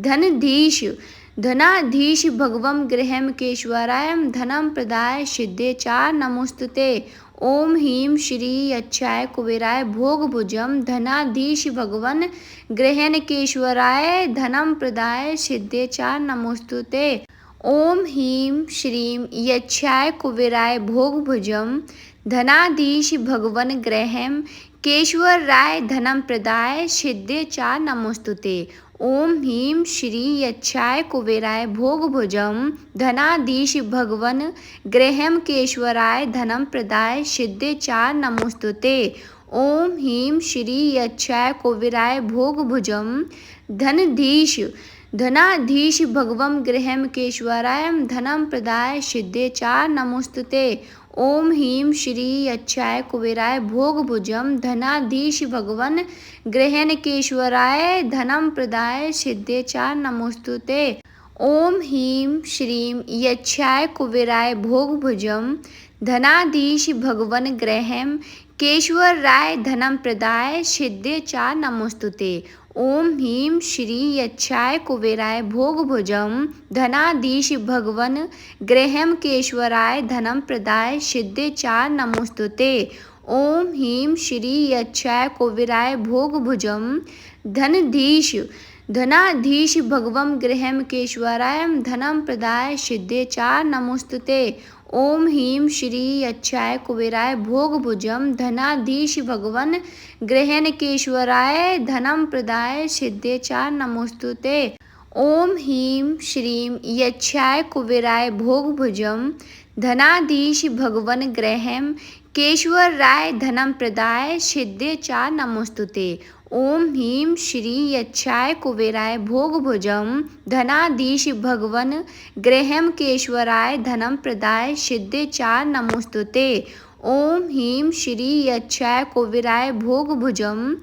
धनाधीश भगवं गृहं केश्वराय धनं प्रदाय सिद्धे च नमोस्तुते। ओम ह्रीं श्री अच्छाय कुबेराय भोगभुजं धनाधीश भगवन् गृहं केश्वराय धनं प्रदाय सिद्धे च नमोस्तुते। ओम ह्रीं श्रीं यच्छाय कुबेराय भोगभुजं धनाधीश भगवन् गृहं केश्वराय धनं प्रदाय सिद्धे च नमोस्तुते। ओम ह्रीं श्री यच्छाय कुबेराय भोगभुजं धनाधीश भगवन् गृहं केश्वराय धनं प्रदाय सिद्धे च नमोस्तुते। ओम ह्रीं श्री यच्छाय कुबेराय भोगभुजं धनाधीश भगवं गृहं केश्वराय धनं प्रदाय सिद्धे च नमोस्तुते। ओम ह्रीं श्री अच्छाय कुबेराय भोगभुजं धनाधीश भगवन् गृहं केश्वराय धनं प्रदाय सिद्धे च नमोस्तुते। ओम ह्रीं श्रीं यच्छाय कुबेराय भोगभुजं धनाधीश भगवन् गृहं केश्वराय धनं प्रदाय सिद्धे च नमोस्तुते। ओम ह्रीं श्री यक्षाय कुबेराय भोगभुजं धनाधीश भगवन गृहमकेश्वराय धनं प्रदाय सिद्धे चा नमोस्तुते। ओम ह्रीं श्री यक्षाय कुबेराय भोगभुजं धनाधीश भगवं गृहमकेश्वराय धनं प्रदाय सिद्धे चा नमोस्तुते। ओम ह्रीं श्री यक्षाय कुबेराय भोगभुजं धनाधीश भगवन गृहणकेश्वराय धनं प्रदाय सिद्धे चा नमोस्तुते। ओम ह्रीं श्रीं यक्षाय कुबेराय भोगभुजं धनाधीश भगवन गृहं केशवराय धनं प्रदाय सिद्धे चा नमोस्तुते। ओम ह्रीं श्री यक्षाय कुबेराय भोगभुजं धनाधीश भगवन गृहमकेश्वराय धनं प्रदाय सिद्धे चा नमोस्तुते। ओम ह्रीं श्री यक्षाय कुबेराय भोगभुजं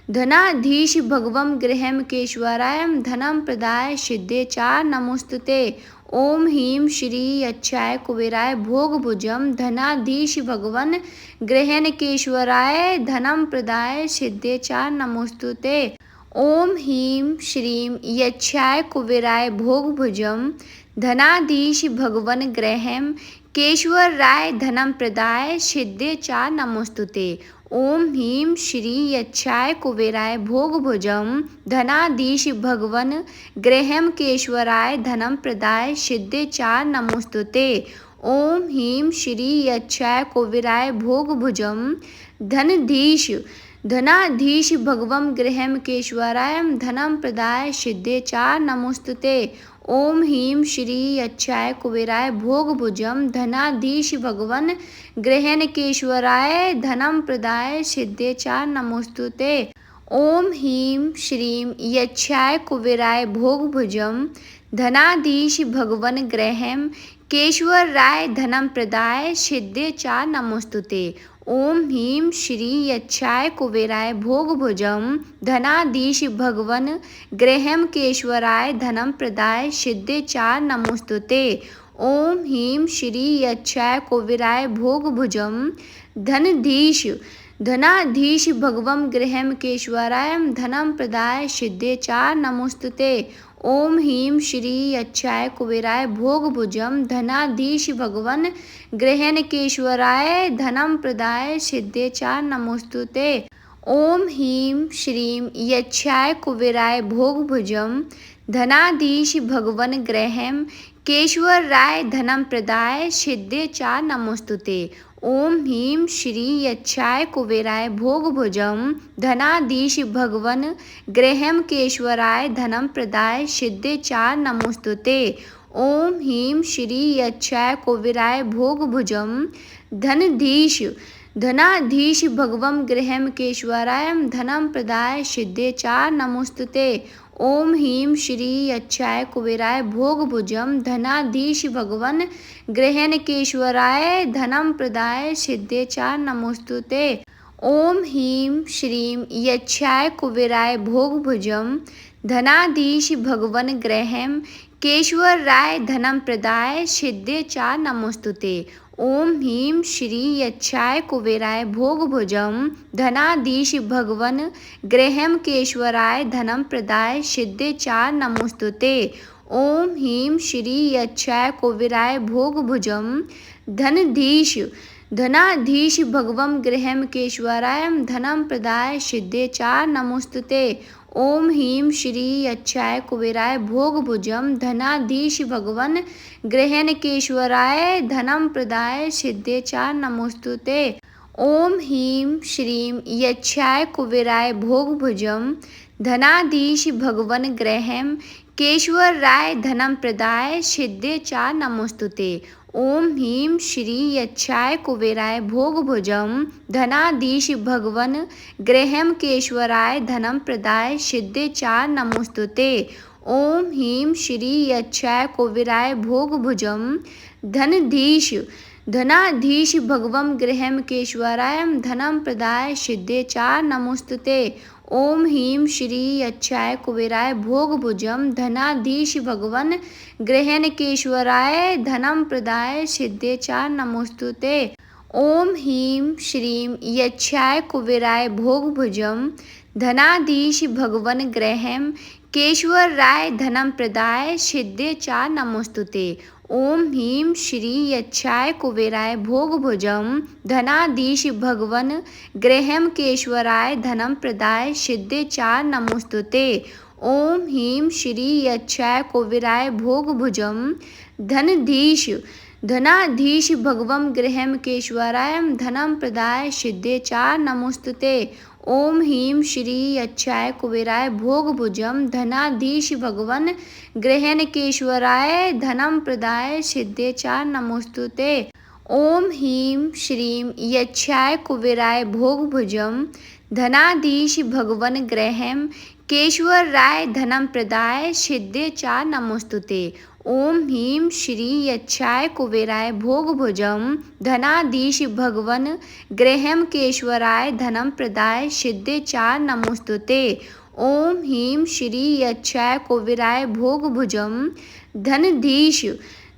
धनाधीश भगवं गृहमकेश्वराय धनं प्रदाय सिद्धे चा नमोस्तुते। ओम ह्रीं श्री यक्षाय कुबेराय भोगभुजं धनाधीश भगवन गृहणकेश्वराय धनं प्रदाय सिद्धे चा नमोस्तुते। ओम ह्रीं श्रीं यक्षाय कुबेराय भोगभुजं धनाधीश भगवन गृहं केशवराय धनं प्रदाय सिद्धे चा नमोस्तुते। ओम ह्रीं श्री यक्षाय कुबेराय भोगभुजं धनाधीश भगवन गृहमकेश्वराय धनं प्रदाय सिद्धे चा नमोस्तुते। ओम ह्रीं श्री यक्षाय कुबेराय भोगभुजं धनाधीश भगवं गृहमकेश्वराय धनं प्रदाय सिद्धे चा नमोस्तुते। ओम ह्रीं श्री यक्षाय कुबेराय भोगभुजं धनाधीश भगवन गृहणकेश्वराय धनं प्रदाय सिद्धे चा नमोस्तुते। ओम ह्रीं श्रीं यक्षाय कुबेराय भोगभुजं धनाधीश भगवन गृहं केशवराय धनं प्रदाय सिद्धे चा नमोस्तुते। ओम ह्रीं श्री यक्षाय कुबेराय भोगभुजं धनाधीश भगवन गृहमकेश्वराय धनं प्रदाय सिद्धे चा नमोस्तुते। ओम ह्रीं श्री यक्षाय कुबेराय भोगभुजं धनाधीश भगवं गृहमकेश्वराय धनं प्रदाय सिद्धे चा नमोस्तुते। ओम ह्रीं श्री यक्षाय कुबेराय भोगभुजं धनाधीश भगवन गृहणकेश्वराय धनं प्रदाय सिद्धे चा नमोस्तुते। ओम ह्रीं श्रीं यक्षाय कुबेराय भोगभुजं धनाधीश भगवन गृहं केशवराय धनं प्रदाय सिद्धे चा नमोस्तुते। ओम ह्रीं श्री यक्षाय कुबेराय भोगभुजं धनाधीश भगवन गृहमकेश्वराय धनं प्रदाय सिद्धे चा नमोस्तुते। ओम ह्रीं श्री यक्षाय कुबेराय भोगभुजं धनाधीश भगवं गृहमकेश्वराय धनं प्रदाय सिद्धे चा नमोस्तुते। ओम ह्रीं श्री यक्षाय कुबेराय भोगभुजं धनाधीश भगवन गृहणकेश्वराय धनं प्रदाय सिद्धे चा नमोस्तुते। ओम ह्रीं श्रीं यक्षाय कुबेराय भोगभुजं धनाधीश भगवन गृहं केशवराय धनं प्रदाय सिद्धे चा नमोस्तुते। ओम ह्रीं श्री यक्षाय कुबेराय भोगभुजं धनाधीश भगवन गृहमकेश्वराय धनं प्रदाय सिद्धे चा नमोस्तुते। ओम ह्रीं श्री यक्षाय कुबेराय भोगभुजं धनाधीश भगवं गृहमकेश्वराय धनं प्रदाय सिद्धे चा नमोस्तुते। ओम ह्रीं श्री यक्षाय कुबेराय भोगभुजं धनाधीश भगवन गृहणकेश्वराय धनं प्रदाय सिद्धे चा नमोस्तुते। ओम ह्रीं श्रीं यक्षाय कुबेराय भोगभुजं धनाधीश भगवन गृहं केशवराय धनं प्रदाय सिद्धे चा नमोस्तुते। ओम ह्रीं श्री यक्षाय कुबेराय भोगभुजं धनाधीश भगवन गृहमकेश्वराय धनं प्रदाय सिद्धे चा नमोस्तुते। ओम ह्रीं श्री यक्षाय कुबेराय भोगभुजं धनाधीश भगवं गृहमकेश्वराय धनं प्रदाय सिद्धे चा नमोस्तुते। ओम ह्रीं श्री यक्षाय कुबेराय भोगभुजं धनाधीश भगवन गृहणकेश्वराय धनं प्रदाय सिद्धे चा नमोस्तुते। ओम ह्रीं श्रीं यक्षाय कुबेराय भोगभुजं धनाधीश भगवन गृहं केशवराय धनं प्रदाय सिद्धे च नमोस्तुते। ओम ह्रीं श्री यक्षाय कुबेराय भोगभुजं धनाधीश भगवन गृहं केशवराय धनं प्रदाय सिद्धे च नमोस्तुते। ओम ह्रीं श्री यक्षाय कुबेराय भोगभुजं धनाधीश भगवं गृहं केशवराय धनं प्रदाय सिद्धे च नमोस्तुते। ओम ह्रीं श्री यक्षाय कुबेराय भोगभुजं धनाधीश भगवन गृहं केशवराय धनं प्रदाय सिद्धे च नमोस्तुते। ओम ह्रीं श्री यक्षाय कुबेराय भोगभुजं धनाधीश भगवन गृहं केशवराय धनं प्रदाय सिद्धे च नमोस्तुते। ओम ह्रीं श्री यक्षाय कुबेराय भोगभुजं धनाधीश भगवन गृहं केशवराय धनं प्रदाय सिद्धे च नमोस्तुते। ओम ह्रीं श्री यक्षाय कुबेराय भोगभुजं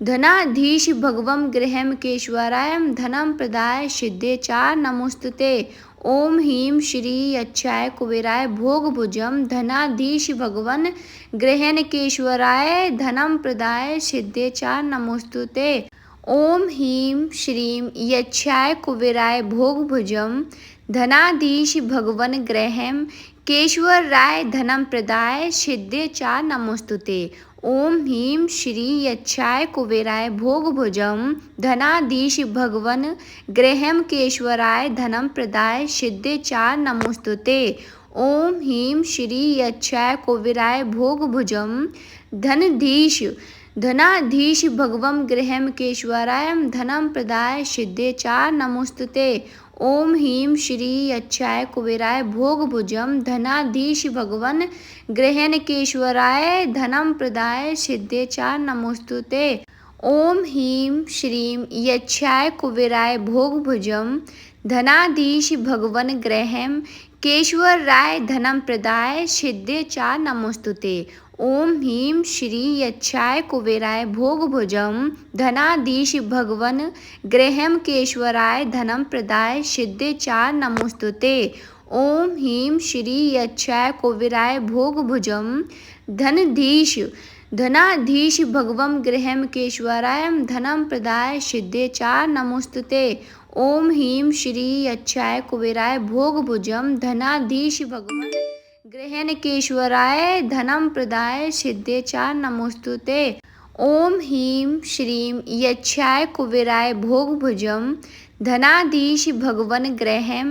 धनाधीश भगवं गृहं केशवराय धनं प्रदाय सिद्धे च नमोस्तुते। ओम ह्रीं श्री यक्षाय कुबेराय भोगभुजं धनाधीश भगवन गृहं केशवराय धनं प्रदाय सिद्धे च नमोस्तुते। ओम ह्रीं श्री यक्षाय कुबेराय भोगभुजं धनाधीश भगवन गृहं केशवराय धनं प्रदाय सिद्धे च नमोस्तुते। ओम ह्रीं श्री यक्षाय कुबेराय भोगभुजं धनाधीश भगवन गृहं केशवराय धनं प्रदाय सिद्धे च नमोस्तुते। ओम ह्रीं श्री यक्षाय कुबेराय भोगभुजं धनाधीश भगवं गृहं केशवराय धनं प्रदाय सिद्धे च नमोस्तुते। ओम ह्रीं श्री यक्षाय कुबेराय भोगभुजं धनाधीश भगवन गृहं केशवराय धनं प्रदाय सिद्धे च नमोस्तुते। ओम ह्रीं श्री यक्षाय कुबेराय भोगभुजं धनाधीश भगवन गृहं केशवराय धनं प्रदाय सिद्धे च नमोस्तुते। ओम ह्रीं श्री यक्षाय कुबेराय भोगभुजं धनाधीश भगवन गृहं केशवराय धनं प्रदाय सिद्धे च नमोस्तुते। ओम ह्रीं श्री यक्षाय कुबेराय भोगभुजं धनाधीश भगवं गृहं केशवराय धनं प्रदाय सिद्धे च नमोस्तुते। ओम ह्रीं श्री यक्षाय कुबेराय भोगभुजं धनाधीश भगवन गृहं केशवराय धनं प्रदाय सिद्धे च नमोस्तुते। ओम ह्रीं श्री यक्षाय कुबेराय भोगभुजं धनाधीश भगवन गृहं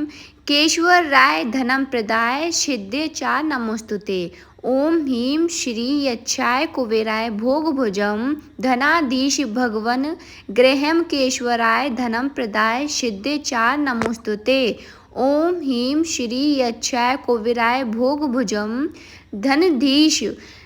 केशवराय धनं प्रदाय सिद्धे च नमोस्तुते। ओम ह्रीं श्री यक्षाय कुबेराय भोगभुजं धनाधीश भगवन गृहं केशवराय धनं प्रदाय सिद्धे च नमोस्तुते। ओम ह्रीं श्री यक्षाय कुबेराय भोगभुजं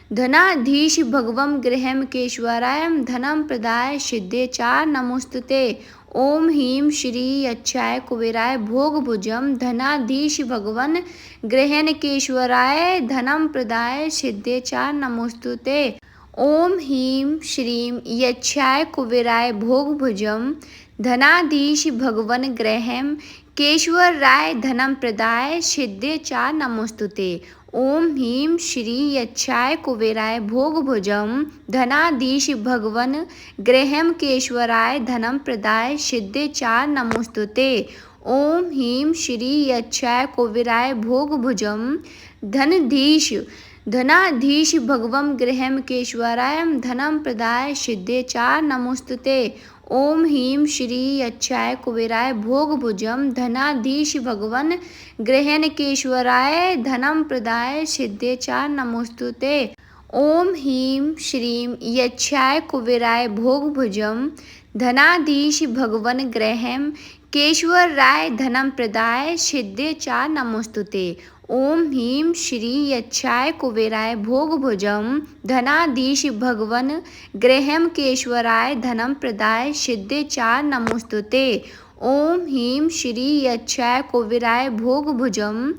धनाधीश भगवं गृहं केशवराय धनं प्रदाय सिद्धे च नमोस्तुते। ओम ह्रीं श्री यक्षाय कुबेराय भोगभुजं धनाधीश भगवन गृहं केशवराय धनं प्रदाय सिद्धे च नमोस्तुते। ओम ह्रीं श्री यक्षाय कुबेराय भोगभुजं धनाधीश भगवन गृहं केशवराय धनं प्रदाय सिद्धे च नमोस्तुते। ओम ह्रीं श्री यक्षाय कुबेराय भोगभुजं धनाधीश भगवन गृहं केशवराय धनं प्रदाय सिद्धे च नमोस्तुते। ओम ह्रीं श्री यक्षाय कुबेराय भोगभुजं धनाधीश भगवं गृहं केशवराय धनं प्रदाय सिद्धे च नमोस्तुते। ओम ह्रीं श्री यक्षाय कुबेराय भोगभुजं धनाधीश भगवन गृहं केशवराय धनं प्रदाय सिद्धे च नमोस्तुते। ओम ह्रीं श्री यक्षाय कुबेराय भोगभुजं धनाधीश भगवन गृहं केशवराय धनं प्रदाय सिद्धे च नमोस्तुते। ओम ह्रीं श्री यक्षाय कुबेराय भोगभुजं धनाधीश भगवन गृहं केशवराय धनं प्रदाय सिद्धे च नमोस्तुते। ओम ह्रीं श्री यक्षाय कुबेराय भोगभुजं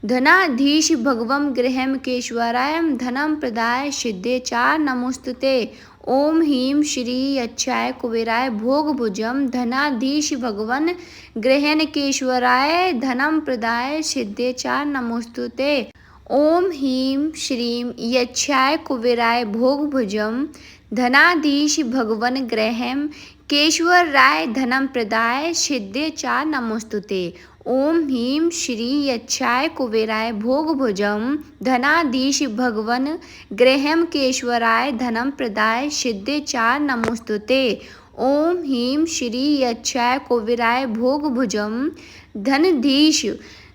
धनाधीश भगवं गृहं केशवराय धनं प्रदाय सिद्धे च नमोस्तुते। ओम ह्रीं श्री अच्छाय कुबेराय भोगभुजम धनाधीश भगवन गृहनकेश्वराय धनं प्रदाय सिद्धे च नमोस्तुते। ओम ह्रीं श्रीं यच्छाय कुबेराय भोगभुजम धनाधीश भगवन गृहं केशवराय धनं प्रदाय सिद्धे च नमोस्तुते। ओम ह्रीं श्री यच्छाय कुबेराय भोगभुजम धनाधीश भगवन गृहं केशवराय धनं प्रदाय सिद्धे च नमोस्तुते। ओम ह्रीं श्री यच्छाय कुबेराय भोगभुजम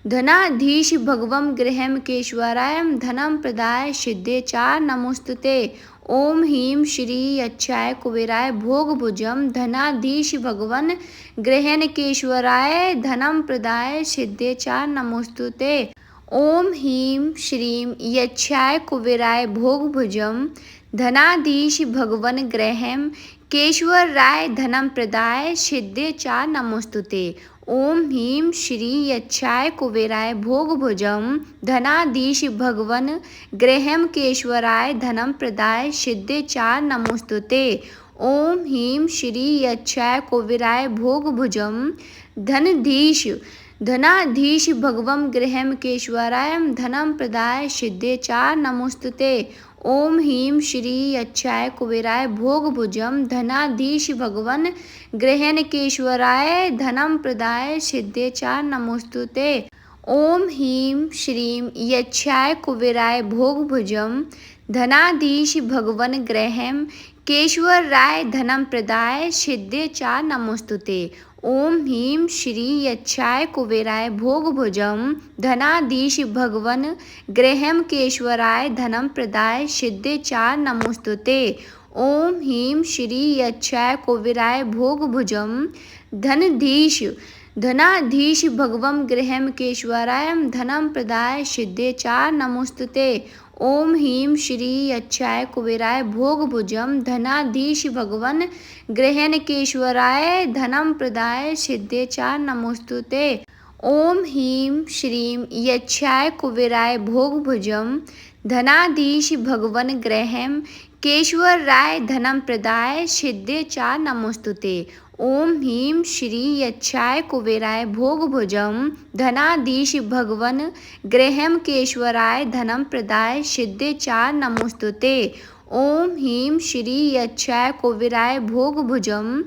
धनाधीश भगवं गृहं केशवराय धनं प्रदाय सिद्धे च नमोस्तुते। ओम ह्रीं श्री अच्छाय कुबेराय भोगभुजम धनाधीश भगवन गृहनकेश्वराय धनं प्रदाय सिद्धे च नमोस्तुते। ओम ह्रीं श्रीं यच्छाय कुबेराय भोगभुजम धनाधीश भगवन गृहं केशवराय धनं प्रदाय सिद्धे च नमोस्तुते। ओम ह्रीं श्री यच्छाय कुबेराय भोगभुजम धनाधीश भगवन गृहं केशवराय धनं प्रदाय सिद्धे च नमोस्तुते। ओम ह्रीं श्री यच्छाय कुबेराय भोगभुजम धनाधीश भगवं गृहं केशवराय धनं प्रदाय सिद्धे च नमोस्तुते। ओम ह्रीं श्री अच्छाय कुबेराय भोगभुजम धनाधीश भगवन गृहनकेश्वराय धनं प्रदाय सिद्धे च नमोस्तुते। ओम ह्रीं श्रीं यच्छाय कुबेराय भोगभुजम धनाधीश भगवन गृहं केशवराय धनं प्रदाय सिद्धे च नमोस्तुते। ओम ह्रीं श्री यच्छाय कुबेराय भोगभुजम धनाधीश भगवन गृहं केशवराय धनं प्रदाय सिद्धे च नमोस्तुते। ओम ह्रीं श्री यच्छाय कुबेराय भोगभुजम धनाधीश भगवं गृहं केशवराय धनं प्रदाय सिद्धे च नमोस्तुते। ओम ह्रीं श्री अच्छाय कुबेराय भोगभुजम धनाधीश भगवन गृहनकेश्वराय धनं प्रदाय सिद्धे च नमोस्तुते। ओम ह्रीं श्रीं यच्छाय कुबेराय भोगभुजम धनाधीश भगवन गृहं केशवराय धनं प्रदाय सिद्धे च नमोस्तुते। ओम ह्रीं श्री यच्छाय कुबेराय भोगभुजम धनाधीश भगवन गृहं केशवराय धनं प्रदाय सिद्धे च नमोस्तुते। ओम ह्रीं श्री यच्छाय कुबेराय भोगभुजम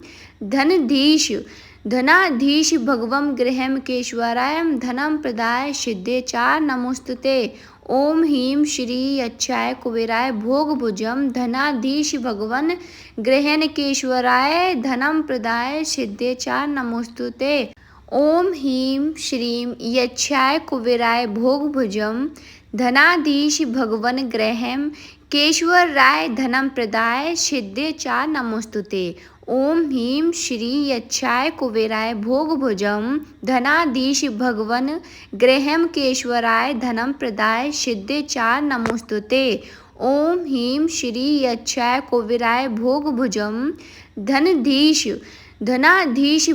धनाधीश भगवं गृहं केशवराय धनं प्रदाय सिद्धे च नमोस्तुते। ओम ह्रीं श्री अच्छाय कुबेराय भोगभुजम धनाधीश भगवन गृहनकेश्वराय धनं प्रदाय सिद्धे च नमोस्तुते। ओम ह्रीं श्रीं यच्छाय कुबेराय भोगभुजम धनाधीश भगवन गृहं केशवराय धनं प्रदाय सिद्धे च नमोस्तुते। ओम ह्रीं श्री यच्छाय कुबेराय भोगभुजम धनाधीश भगवन गृहं केशवराय धनं प्रदाय सिद्धे च नमोस्तुते। ओम ह्रीं श्री यच्छाय कुबेराय भोगभुजम धनाधीश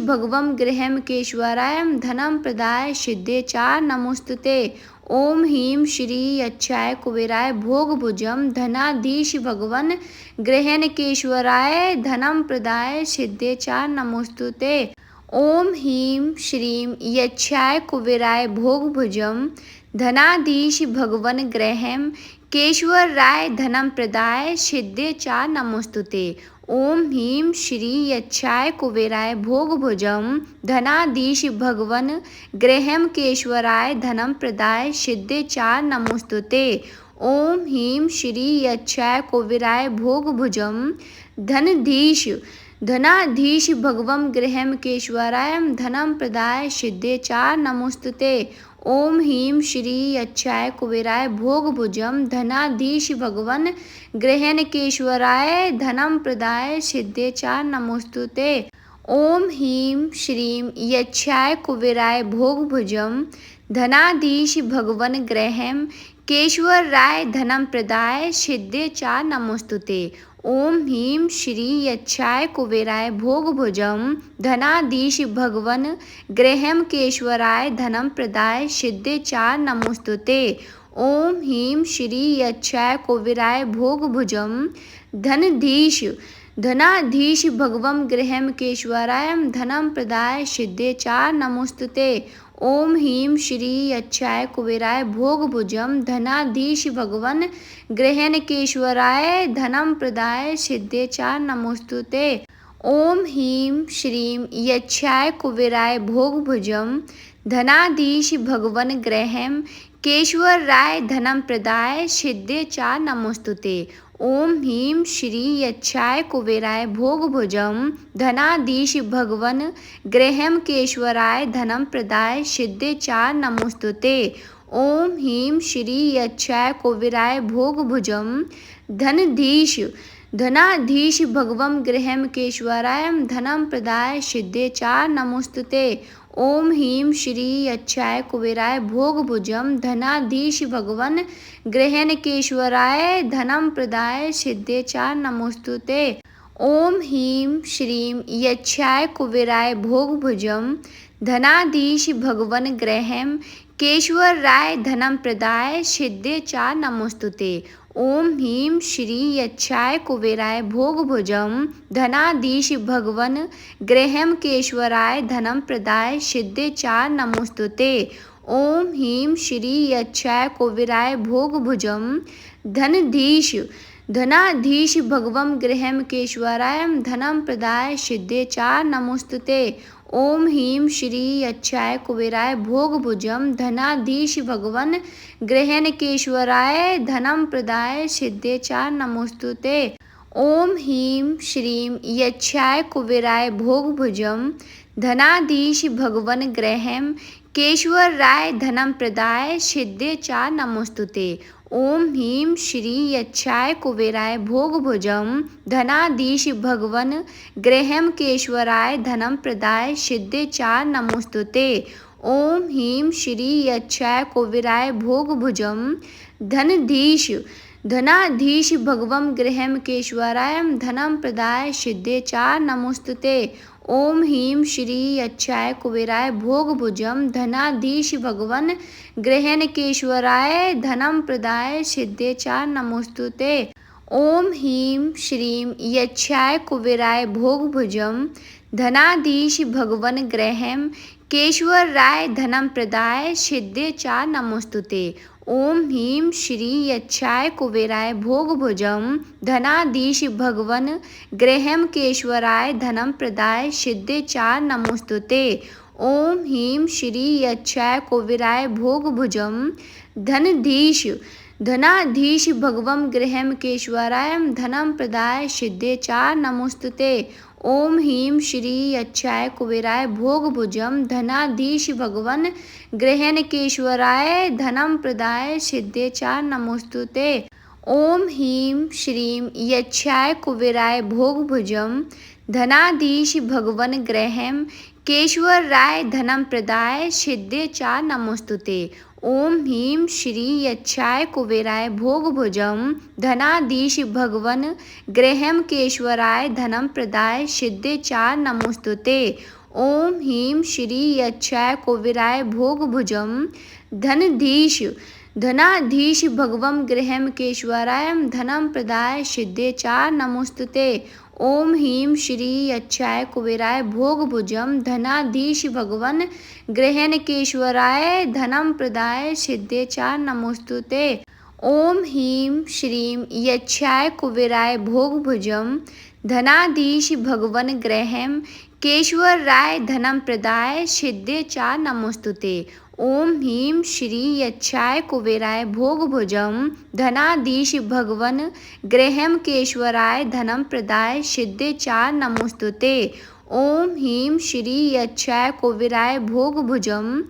भगवं गृहं केशवराय धनं प्रदाय सिद्धे च नमोस्तुते। ओम ह्रीं श्री अच्छाय कुबेराय भोगभुजम धनाधीश भगवन गृहनकेश्वराय धनं प्रदाय सिद्धे च नमोस्तुते। ओम ह्रीं श्रीं यच्छाय कुबेराय भोगभुजम धनाधीश भगवन गृहं केशवराय धनं प्रदाय सिद्धे च नमोस्तुते। ओम ह्रीं श्री यच्छाय कुबेराय भोगभुजम धनाधीश भगवन गृहं केशवराय धनं प्रदाय सिद्धे च नमोस्तुते। ओम ह्रीं श्री यच्छाय कुबेराय भोगभुजम धनाधीश भगवं गृहं केशवराय धनं प्रदाय सिद्धे च नमोस्तुते। ओम ह्रीं श्री अच्छाय कुबेराय भोगभुजम धनाधीश भगवन गृहनकेश्वराय धनं प्रदाय सिद्धे च नमोस्तुते। ओम ह्रीं श्रीं यच्छाय कुबेराय भोगभुजम धनाधीश भगवन गृहं केशवराय धनं प्रदाय सिद्धे च नमोस्तुते। ओम ह्रीं श्री यच्छाय कुबेराय भोगभुजम धनाधीश भगवन गृहं केशवराय धनं प्रदाय सिद्धे च नमोस्तुते। ओम ह्रीं श्री यच्छाय कुबेराय भोगभुजम धनधीश धनाधीश भगवं गृहं केशवराय धनं प्रदाय सिद्धे च नमोस्तुते। ओम ह्रीं श्री यक्षाय कुबेराय भोगभुजं धनाधीश भगवन् गृहं केशवराय धनं प्रदाय सिद्धे च नमोस्तुते। ओम ह्रीं श्रीं यक्षाय कुबेराय भोगभुजं धनाधीश भगवन् गृहं केशवराय धनं प्रदाय सिद्धे च नमोस्तुते। ओम ह्रीं श्री यक्षाय कुबेराय भोगभुजं धनाधीश भगवन् गृहं केशवराय धनं प्रदाय सिद्धे च नमोस्तुते। ओम ह्रीं श्री यक्षाय कुबेराय भोगभुजं धनाधीश भगवं गृहं केशवराय धनं प्रदाय सिद्धे च नमोस्तुते। ओम ह्रीं श्री यक्षाय कुबेराय भोगभुजं धनाधीश भगवन् गृहं केशवराय धनं प्रदाय सिद्धे च नमोस्तुते। ओम ह्रीं श्रीं यक्षाय कुबेराय भोगभुजं धनाधीश भगवन् गृहं केशवराय धनं प्रदाय सिद्धे च नमोस्तुते। ओम ह्रीं श्री यक्षाय कुबेराय भोगभुजं धनाधीश भगवन् गृहं केशवराय धनं प्रदाय सिद्धे च नमोस्तुते। ओम ह्रीं श्री यक्षाय कुबेराय भोगभुजं धनाधीश भगवं गृहं केशवराय धनं प्रदाय सिद्धे च नमोस्तुते। ओम ह्रीं श्री यक्षाय कुबेराय भोगभुजं धनाधीश भगवन् गृहं केशवराय धनं प्रदाय सिद्धे च नमोस्तुते। ओम ह्रीं श्रीं यक्षाय कुबेराय भोगभुजं धनाधीश भगवन् गृहं केशवराय धनं प्रदाय सिद्धे च नमोस्तुते। ओम ह्रीं श्री यक्षाय कुबेराय भोगभुजं धनाधीश भगवन् गृहं केशवराय धनं प्रदाय सिद्धे च नमोस्तुते। ओम ह्रीं श्री यक्षाय कुबेराय भोगभुजं धनाधीश भगवं गृहं केशवराय धनं प्रदाय सिद्धे च नमोस्तुते। ओम ह्रीं श्री यक्षाय कुबेराय भोगभुजं धनाधीश भगवन् गृहं केशवराय धनं प्रदाय सिद्धे च नमोस्तुते। ओम ह्रीं श्रीं यक्षाय कुबेराय भोगभुजं धनाधीश भगवन् गृहं केशवराय धनं प्रदाय सिद्धे च नमोस्तुते। ओम ह्रीं श्री यक्षाय कुबेराय भोगभुजं धनाधीश भगवन् गृहं केशवराय धनं प्रदाय सिद्धे च नमोस्तुते। ओम ह्रीं श्री यक्षाय कुबेराय भोगभुजं धनाधीश भगवं गृहं केशवराय धनं प्रदाय सिद्धे च नमोस्तुते। ओम ह्रीं श्री यक्षाय कुबेराय भोगभुजं धनाधीश भगवन् गृहं केशवराय धनं प्रदाय सिद्धे च नमोस्तुते। ओम ह्रीं श्रीं यक्षाय कुबेराय भोगभुजं धनाधीश भगवन् गृहं केशवराय धनं प्रदाय सिद्धे च नमोस्तुते। ओम ह्रीं श्री यक्षाय कुबेराय भोगभुजं धनाधीश भगवन् गृहं केशवराय धनं प्रदाय सिद्धे च नमोस्तुते। ओम ह्रीं श्री यक्षाय कुबेराय भोगभुजं धनाधीश भगवं गृहं केशवराय धनं प्रदाय सिद्धे च नमोस्तुते। ओम ह्रीं श्री यक्षाय कुबेराय भोगभुजं धनाधीश भगवन् गृहं केशवराय धनं प्रदाय सिद्धे च नमोस्तुते। ओम ह्रीं श्रीं यक्षाय कुबेराय भोगभुजं धनाधीश भगवन् गृहं केशवराय धनं प्रदाय सिद्धे च नमोस्तुते। ओम ह्रीं श्री यक्षाय कुबेराय भोगभुजं धनाधीश भगवन् गृहं केशवराय धनं प्रदाय सिद्धे च नमोस्तुते। ओम ह्रीं श्री यक्षाय कुबेराय भोगभुजं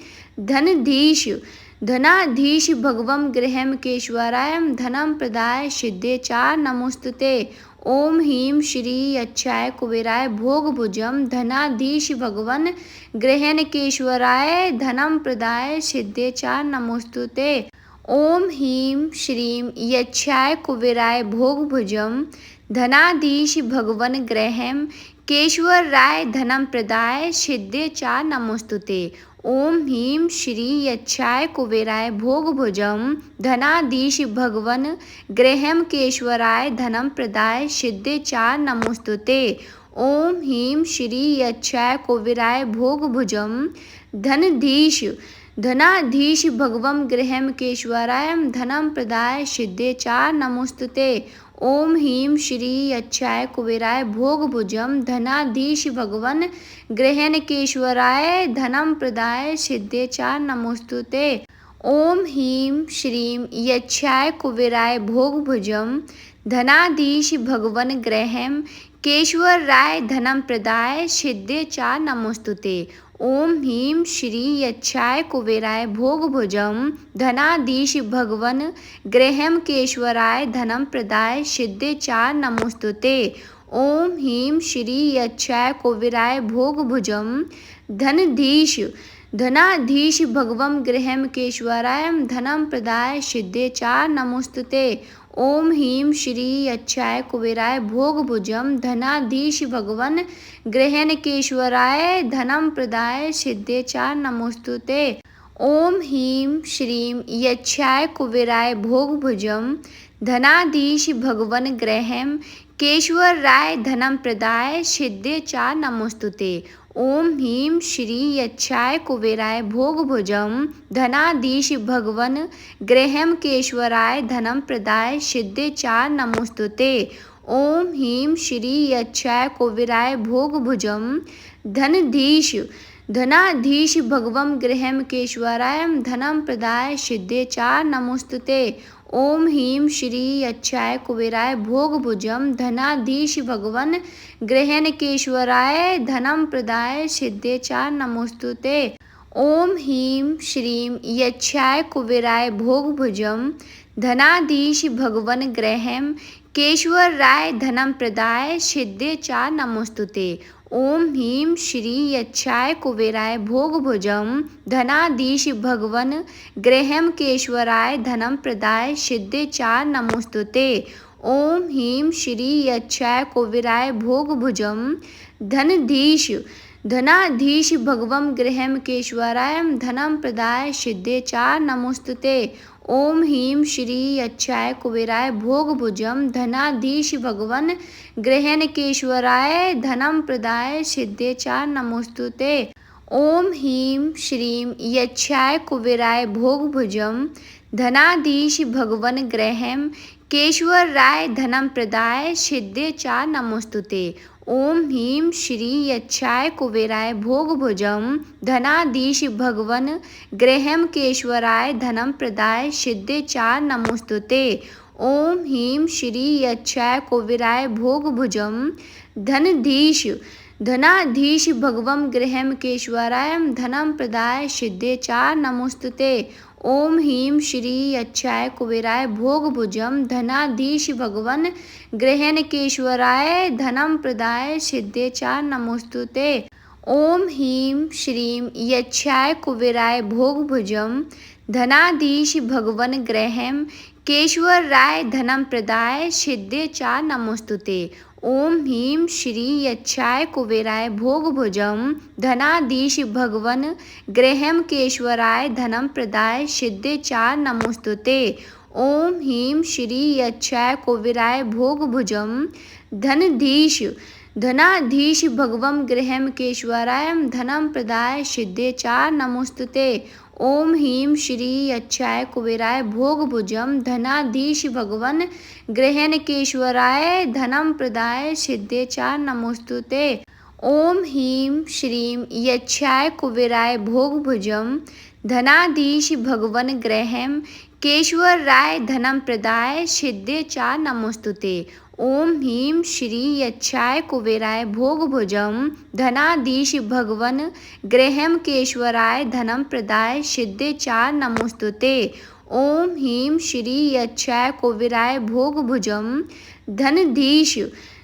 धनाधीश भगवं गृहं केशवराय धनं प्रदाय सिद्धे च नमोस्तुते। ओम ह्रीं श्री यक्षाय कुबेराय भोगभुजं धनाधीश भगवन् गृहं केशवराय धनं प्रदाय सिद्धे च नमोस्तुते। ओम ह्रीं श्रीं यक्षाय कुबेराय भोगभुजं धनाधीश भगवन् गृहं केशवराय धनं प्रदाय सिद्धे च नमोस्तुते। ओम ह्रीं श्री यक्षाय कुबेराय भोगभुजं धनाधीश भगवन गृहमकेश्वराय धनं प्रदाय सिद्धे चा नमोस्तुते। ओम ह्रीं श्री यक्षाय कुबेराय भोगभुजं धनाधीश भगवं गृहमकेश्वराय धनं प्रदाय सिद्धे चा नमोस्तुते। ओम ह्रीं श्री यक्षाय कुबेराय भोगभुजं धनाधीश भगवन गृहणकेश्वराय धनं प्रदाय सिद्धे चा नमोस्तुते। ओम ह्रीं श्रीं यक्षाय कुबेराय भोगभुजं धनाधीश भगवन गृहं केश्वराय धनं प्रदाय सिद्धे चा नमोस्तुते। ओम ह्रीं श्री यक्षाय कुबेराय भोगभुजं धनाधीश भगवन गृहमकेश्वराय धनं प्रदाय सिद्धे चा नमोस्तुते। ओम ह्रीं श्री यक्षाय कुबेराय भोगभुजं धनाधीश भगवं गृहमकेश्वराय धनं प्रदाय सिद्धे चा नमोस्तुते। ओम ह्रीं श्री यक्षाय कुबेराय भोगभुजं धनाधीश भगवन गृहणकेश्वराय धनं प्रदाय सिद्धे चा नमोस्तुते। ओम ह्रीं श्रीं यक्षाय कुबेराय भोगभुजं धनाधीश भगवन गृहं केश्वराय धनं प्रदाय सिद्धे चा नमोस्तुते। ओम ह्रीं श्री यक्षाय कुबेराय भोगभुजं धनाधीश भगवन गृहमकेश्वराय धनं प्रदाय सिद्धे चा नमोस्तुते। ओम ह्रीं श्री यक्षाय कुबेराय भोगभुजं धनाधीश भगवं गृहमकेश्वराय धनं प्रदाय सिद्धे चा नमोस्तुते। ओम ह्रीं श्री यक्षाय कुबेराय भोगभुजं धनाधीश भगवन गृहणकेश्वराय धनं प्रदाय सिद्धे चा नमोस्तुते। ओम ह्रीं श्रीं यक्षाय कुबेराय भोगभुजं धनाधीश भगवन गृहं केश्वराय धनं प्रदाय सिद्धे चा नमोस्तुते। ओम ह्रीं श्री यक्षाय कुबेराय भोगभुजं धनाधीश भगवन गृहमकेश्वराय धनं प्रदाय सिद्धे चा नमोस्तुते। ओम ह्रीं श्री यक्षाय कुबेराय भोगभुजं धनाधीश भगवं गृहमकेश्वराय धनं प्रदाय सिद्धे चा नमोस्तुते। ओम ह्रीं श्री यक्षाय कुबेराय भोगभुजं धनाधीश भगवन गृहणकेश्वराय धनं प्रदाय सिद्धे चा नमोस्तुते। ओम ह्रीं श्रीं यक्षाय कुबेराय भोगभुजं धनाधीश भगवन गृहं केश्वराय धनं प्रदाय सिद्धे चा नमोस्तुते। ओम ह्रीं श्री यक्षाय कुबेराय भोगभुजं धनाधीश भगवन गृहमकेश्वराय धनं प्रदाय सिद्धे चा नमोस्तुते। ओम ह्रीं श्री यक्षाय कुबेराय भोगभुजं धनाधीश भगवं गृहमकेश्वराय धनं प्रदाय सिद्धे चा नमोस्तुते। ओम ह्रीं श्री यक्षाय कुबेराय भोगभुजं धनाधीश भगवन गृहणकेश्वराय धनं प्रदाय सिद्धे चा नमोस्तुते। ओम ह्रीं श्रीं यक्षाय कुबेराय भोगभुजं धनाधीश भगवन गृहं केश्वराय धनं प्रदाय सिद्धे चा नमोस्तुते। ओम ह्रीं श्री यक्षाय कुबेराय भोगभुजं धनाधीश भगवन गृहमकेश्वराय धनं प्रदाय सिद्धे चा नमोस्तुते। ओम ह्रीं श्री यक्षाय कुबेराय भोगभुजं धनाधीश भगवं गृहमकेश्वराय धनं प्रदाय सिद्धे चा नमोस्तुते। ओम ह्रीं श्री यक्षाय कुबेराय भोगभुजं धनाधीश भगवन गृहणकेश्वराय धनं प्रदाय सिद्धे चा नमोस्तुते। ओम ह्रीं श्रीं यक्षाय कुबेराय भोगभुजं धनाधीश भगवन गृहं केश्वराय धनं प्रदाय सिद्धे चा नमोस्तुते। ओम ह्रीं श्री यक्षाय कुबेराय भोगभुजं धनाधीश भगवन गृहमकेश्वराय धनं प्रदाय सिद्धे चा नमोस्तुते। ओम ह्रीं श्री यक्षाय कुबेराय भोगभुजं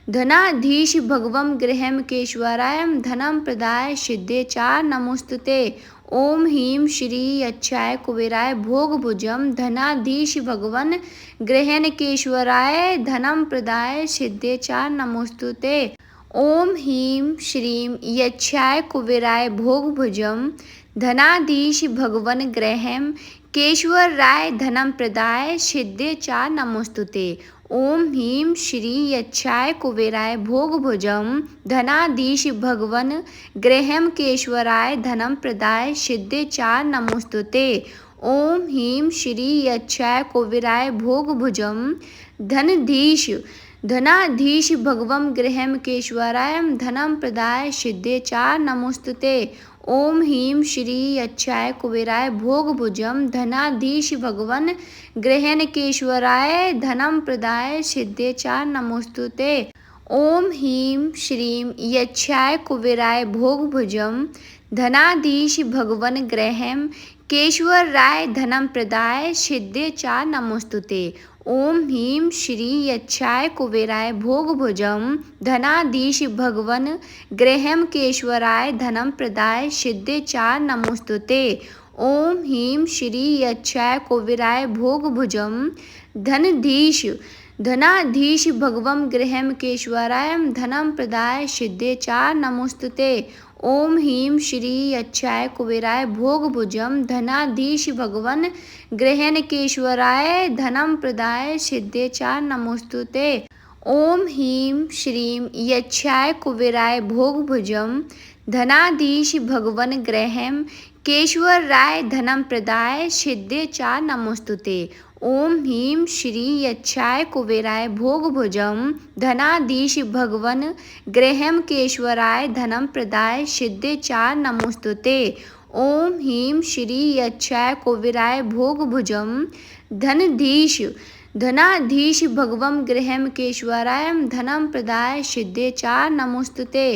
धनाधीश भगवं गृहमकेश्वराय धनं प्रदाय सिद्धे चा नमोस्तुते। ओम ह्रीं श्री यक्षाय कुबेराय भोगभुजं धनाधीश भगवन गृहणकेश्वराय धनं प्रदाय सिद्धे चा नमोस्तुते। ॐ ह्रीं श्रीं यक्षाय कुबेराय भोगभुजं धनाधीश भगवन् ग्रहं केशवराय धनं प्रदाय सिद्धे च नमोस्तुते। ॐ ह्रीं श्री यक्षाय कुबेराय भोगभुजं धनाधीश भगवन् ग्रहं केशवराय धनं प्रदाय सिद्धे च नमोस्तुते। ॐ ह्रीं श्री यक्षाय कुबेराय भोगभुजं धनाधीश भगवं गृहं केशवराय धनं प्रदाय सिद्धे च नमोस्तुते। ॐ ह्रीं श्री यक्षाय कुबेराय भोगभुजं धनाधीश भगवन् गृहं केशवराय धनं प्रदाय सिद्धे च नमोस्तुते। ॐ ह्रीं श्रीं यक्षाय कुबेराय भोगभुजं धनाधीश भगवन् गृहं केशवराय धनं प्रदाय सिद्धे च नमोस्तुते। ॐ ह्रीं श्री यक्षाय कुबेराय भोगभुजं धनाधीश भगवन् गृहं केशवराय धनं प्रदाय सिद्धे च नमोस्तुते। ॐ ह्रीं श्री यक्षाय कुबेराय भोगभुजं धनाधीश भगवं गृहं केशवराय धनं प्रदाय सिद्धे च नमोस्तुते। ॐ ह्रीं श्री यक्षाय कुबेराय भोगभुजं धनाधीश भगवन् गृहं केशवराय धनं प्रदाय सिद्धे च नमोस्तुते। ॐ ह्रीं श्रीं यक्षाय कुबेराय भोगभुजं धनाधीश भगवन् गृहं केशवराय धनं प्रदाय सिद्धे च नमोस्तुते। ॐ ह्रीं श्री यक्षाय कुबेराय भोगभुजं धनाधीश भगवन् गृहं केशवराय धनं प्रदाय सिद्धे च नमोस्तुते। ॐ ह्रीं श्री यक्षाय कुबेराय भोगभुजं धनाधीश भगवं गृहं केशवराय धनं प्रदाय सिद्धे च नमोस्तुते।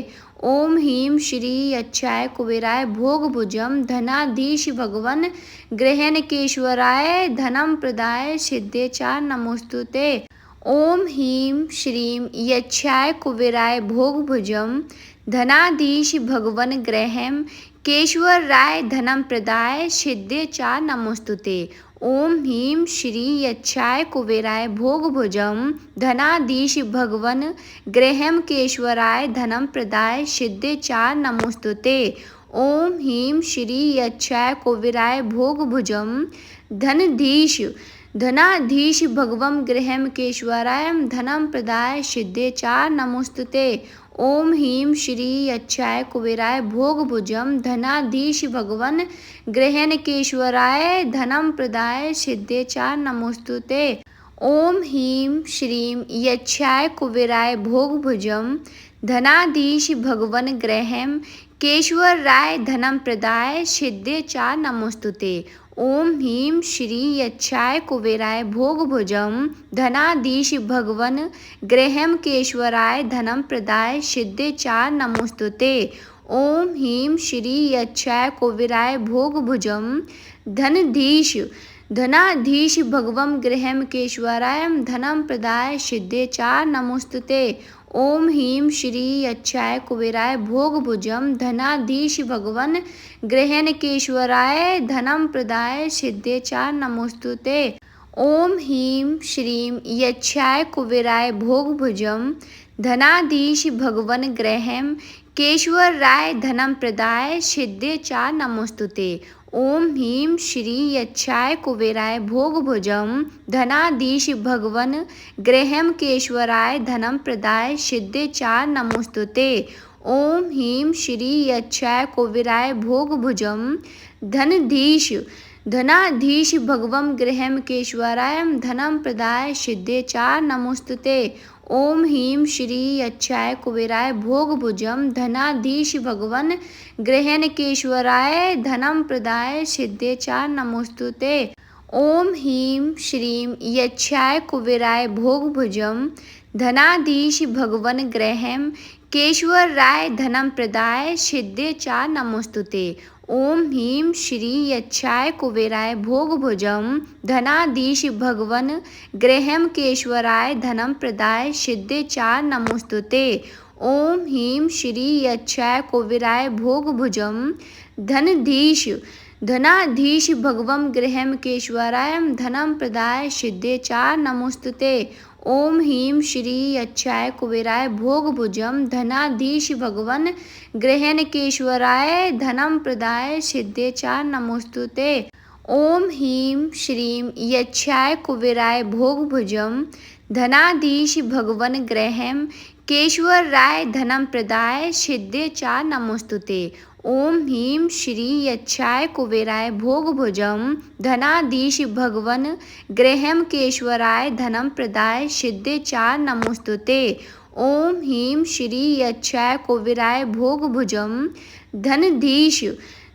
ॐ ह्रीं श्री यक्षाय कुबेराय भोगभुजं धनाधीश भगवन् गृहं केशवराय धनं प्रदाय सिद्धे च नमोस्तुते। ॐ ह्रीं श्रीं यक्षाय कुबेराय भोगभुजं धनाधीश भगवन् गृहं केशवराय धनं प्रदाय सिद्धे च नमोस्तुते। ॐ ह्रीं श्री यक्षाय कुबेराय भोगभुजं धनाधीश भगवन् गृहं केशवराय धनं प्रदाय सिद्धे च नमोस्तुते। ॐ ह्रीं श्री यक्षाय कुबेराय भोगभुजं धनाधीश भगवं गृहं केशवराय धनं प्रदाय सिद्धे च नमोस्तुते। ॐ ह्रीं श्री यक्षाय कुबेराय भोगभुजं धनाधीश भगवन् गृहं केशवराय धनं प्रदाय सिद्धे च नमोस्तुते। ॐ ह्रीं श्रीं यक्षाय कुबेराय भोगभुजं धनाधीश भगवन् गृहं केशवराय धनं प्रदाय सिद्धे च नमोस्तुते। ॐ ह्रीं श्री यक्षाय कुबेराय भोगभुजं धनाधीश भगवन् गृहं केशवराय धनं प्रदाय सिद्धे च नमोस्तुते। ॐ ह्रीं श्री यक्षाय कुबेराय भोगभुजं धनाधीश भगवं गृहं केशवराय धनं प्रदाय सिद्धे च नमोस्तुते। ॐ ह्रीं श्री यक्षाय कुबेराय भोगभुजं धनाधीश भगवन् गृहं केशवराय धनं प्रदाय सिद्धे च नमोस्तुते। ॐ ह्रीं श्रीं यक्षाय कुबेराय भोगभुजं धनाधीश भगवन् गृहं केशवराय धनं प्रदाय सिद्धे च नमोस्तुते। ॐ ह्रीं श्री यक्षाय कुबेराय भोगभुजं धनाधीश भगवन् गृहं केशवराय धनं प्रदाय सिद्धे च नमोस्तुते। ॐ ह्रीं श्री यक्षाय कुबेराय भोगभुजं धनाधीश भगवं गृहं केशवराय धनं प्रदाय सिद्धे च नमोस्तुते। ॐ ह्रीं श्री यक्षाय कुबेराय भोगभुजं धनाधीश भगवन् गृहं केशवराय धनं प्रदाय सिद्धे च नमोस्तुते। ॐ ह्रीं श्रीं यक्षाय कुबेराय भोगभुजं धनाधीश भगवन् गृहं केशवराय धनं प्रदाय सिद्धे च नमोस्तुते। ॐ ह्रीं श्री यक्षाय कुबेराय भोगभुजं धनाधीश भगवन् गृहं केशवराय धनं प्रदाय सिद्धे च नमोस्तुते। ॐ ह्रीं श्री यक्षाय कुबेराय भोगभुजं धनाधीश भगवं गृहं केशवराय धनं प्रदाय सिद्धे च नमोस्तुते। ओम ह्रीं श्री अच्छाय कुबेराय भोगभुजं धनाधीश भगवन् गृहेणकेश्वराय धनं प्रदाय सिद्धे च नमोस्तुते। ओम ह्रीं श्रीं यच्छाय कुबेराय भोगभुजं धनाधीश भगवन् गृहं केशवराय धनं प्रदाय सिद्धे च नमोस्तुते। ओम ह्रीं श्री यच्छाय कुबेराय भोगभुजं धनाधीश भगवन् गृहं केशवराय धनं प्रदाय सिद्धे च नमोस्तुते। ओम ह्रीं श्री यच्छाय कुबेराय भोगभुजं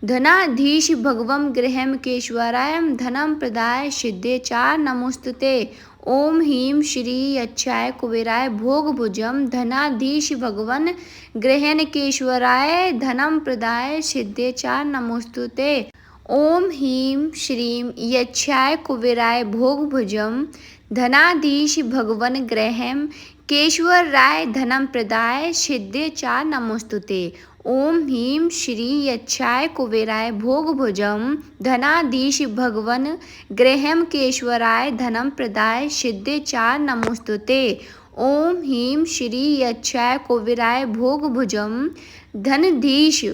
धनाधीश भगवं गृहं केशवराय धनं प्रदाय सिद्धे च नमोस्तुते। ओम ह्रीं श्री अच्छाय कुबेराय भोगभुजं धनाधीश भगवन् गृहेणकेश्वराय धनं प्रदाय सिद्धे च नमोस्तुते। ओम ह्रीं श्रीं यच्छाय कुबेराय भोगभुजं धनाधीश भगवन् गृहं केशवराय धनं प्रदाय सिद्धे च नमोस्तुते। ओम ह्रीं श्री यच्छाय कुबेराय भोगभुजं धनाधीश भगवन् गृहं केशवराय धनं प्रदाय सिद्धे च नमोस्तुते। ओम ह्रीं श्री यच्छाय कुबेराय भोगभुजं धनाधीश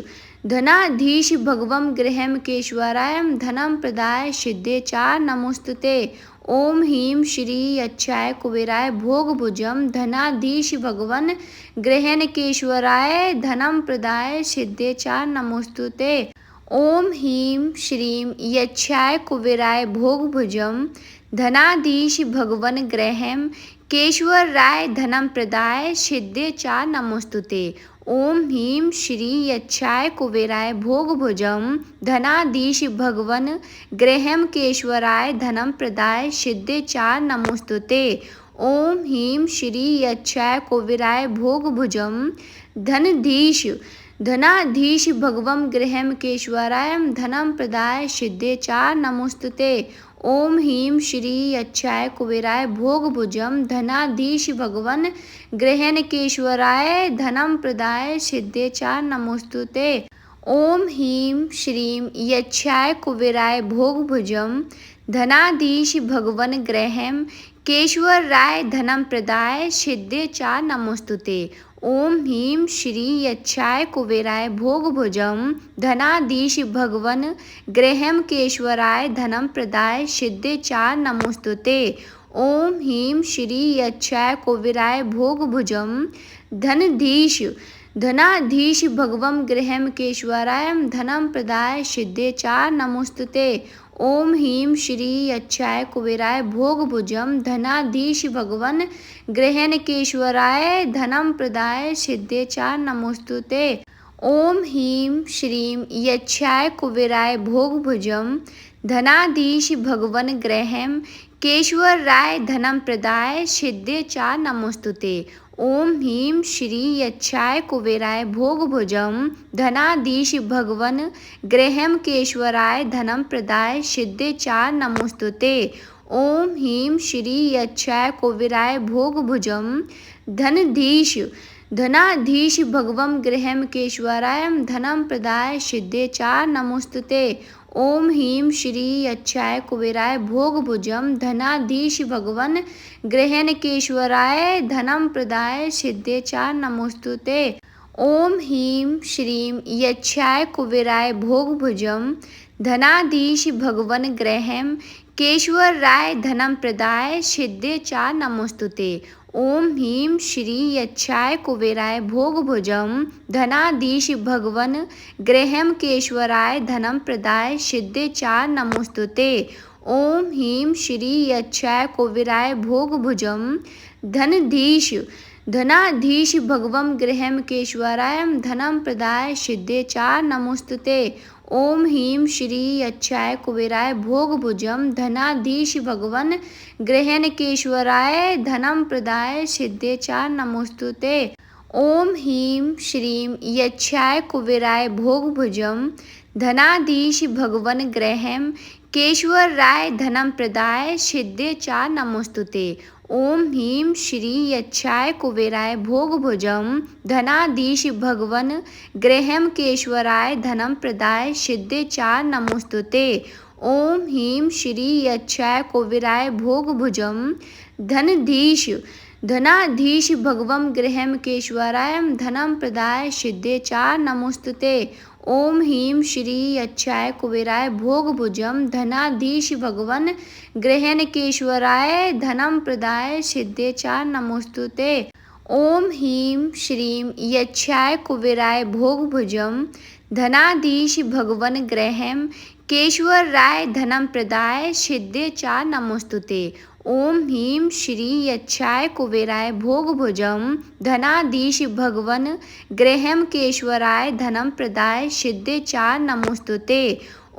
भगवं गृहं केशवराय धनं प्रदाय सिद्धे च नमोस्तुते। ओम ह्रीं श्री अच्छाय कुबेराय भोगभुजं धनाधीश भगवन् गृहेणकेश्वराय धनं प्रदाय सिद्धे च नमोस्तुते। ओम ह्रीं श्रीं यच्छाय कुबेराय भोगभुजं धनाधीश भगवन् गृहं केशवराय धनं प्रदाय सिद्धे च नमोस्तुते। ओम ह्रीं श्री यच्छाय कुबेराय भोगभुजं धनाधीश भगवन् गृहं केशवराय धनं प्रदाय सिद्धे च नमोस्तुते। ओम ह्रीं श्री यच्छाय कुबेराय भोगभुजं धनाधीश भगवं गृहं केशवराय धनं प्रदाय सिद्धे च नमोस्तुते। ओम ह्रीं श्री अच्छाय कुबेराय भोगभुजं धनाधीश भगवन् गृहेणकेश्वराय धनं प्रदाय सिद्धे च नमोस्तुते। ओम ह्रीं श्रीं यच्छाय कुबेराय भोगभुजं धनाधीश भगवन् गृहं केशवराय धनं प्रदाय सिद्धे च नमोस्तुते। ओम ह्रीं श्री यच्छाय कुबेराय भोगभुजं धनाधीश भगवन् गृहं केशवराय धनं प्रदाय सिद्धे च नमोस्तुते। ओम ह्रीं श्री यच्छाय कुबेराय भोगभुजं धनाधीश भगवं गृहं केशवराय धनं प्रदाय सिद्धे च नमोस्तुते। ओम ह्रीं श्री अच्छाय कुबेराय भोगभुजं धनाधीश भगवन् गृहेणकेश्वराय धनं प्रदाय सिद्धे च नमोस्तुते। ओम ह्रीं श्रीं यच्छाय कुबेराय भोगभुजं धनाधीश भगवन् गृहं केशवराय धनं प्रदाय सिद्धे च नमोस्तुते। ओम ह्रीं श्री यच्छाय कुबेराय भोगभुजं धनाधीश भगवन् गृहं केशवराय धनं प्रदाय सिद्धे च नमोस्तुते। ओम ह्रीं श्री यच्छाय कुबेराय भोगभुजं धनाधीश भगवं गृहं केशवराय धनं प्रदाय सिद्धे च नमोस्तुते। ओम ह्रीं श्री अच्छाय कुबेराय भोगभुजं धनाधीश भगवन् गृहेणकेश्वराय धनं प्रदाय सिद्धे च नमोस्तुते। ओम ह्रीं श्रीं यच्छाय कुबेराय भोगभुजं धनाधीश भगवन् गृहं केशवराय धनं प्रदाय सिद्धे च नमोस्तुते। ओम ह्रीं श्री यच्छाय कुबेराय भोगभुजं धनाधीश भगवन् गृहं केशवराय धनं प्रदाय सिद्धे च नमोस्तुते। ओम ह्रीं श्री यच्छाय कुबेराय भोगभुजं धनाधीश भगवं गृहं केशवराय धनं प्रदाय सिद्धे च नमोस्तुते। ओम ह्रीं श्री अच्छाय कुबेराय भोगभुजं धनाधीश भगवन् गृहेणकेश्वराय धनं प्रदाय सिद्धे च नमोस्तुते। ओम ह्रीं श्रीं यच्छाय कुबेराय भोगभुजं धनाधीश भगवन् गृहं केशवराय धनं प्रदाय सिद्धे च नमोस्तुते। ओम ह्रीं श्री यच्छाय कुबेराय भोगभुजं धनाधीश भगवन् गृहं केशवराय धनं प्रदाय सिद्धे च नमोस्तुते। ओम ह्रीं श्री यक्षाय कुबेराय भोगभुजं धनाधीश भगवं गृहं केशवराय धनं प्रदाय सिद्धे च नमोस्तुते। ओम ह्रीं श्री यक्षाय कुबेराय भोगभुजं धनाधीश भगवन् गृहं केशवराय धनं प्रदाय सिद्धे च नमोस्तुते। ओम ह्रीं श्रीं यक्षाय कुबेराय भोगभुजं धनाधीश भगवन् गृहं केशवराय धनं प्रदाय सिद्धे च नमोस्तुते। ओम ह्रीं श्री यक्षाय कुबेराय भोगभुजं धनाधीश भगवन् गृहं केशवराय धनं प्रदाय सिद्धे च नमोस्तुते।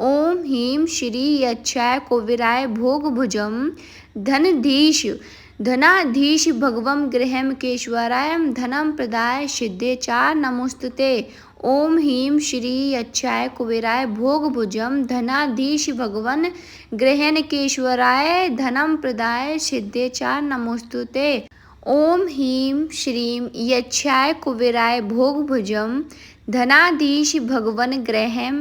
ओम ह्रीं श्री यक्षाय कुबेराय भोगभुजं धनाधीश भगवं गृहं केशवराय धनं प्रदाय सिद्धे च नमोस्तुते। ओम ह्रीं श्री यक्षाय कुबेराय भोगभुजं धनाधीश भगवन् गृहं केशवराय धनं प्रदाय सिद्धे च नमोस्तुते। ओम ह्रीं श्रीं यक्षाय कुबेराय भोगभुजं धनाधीश भगवन् गृहं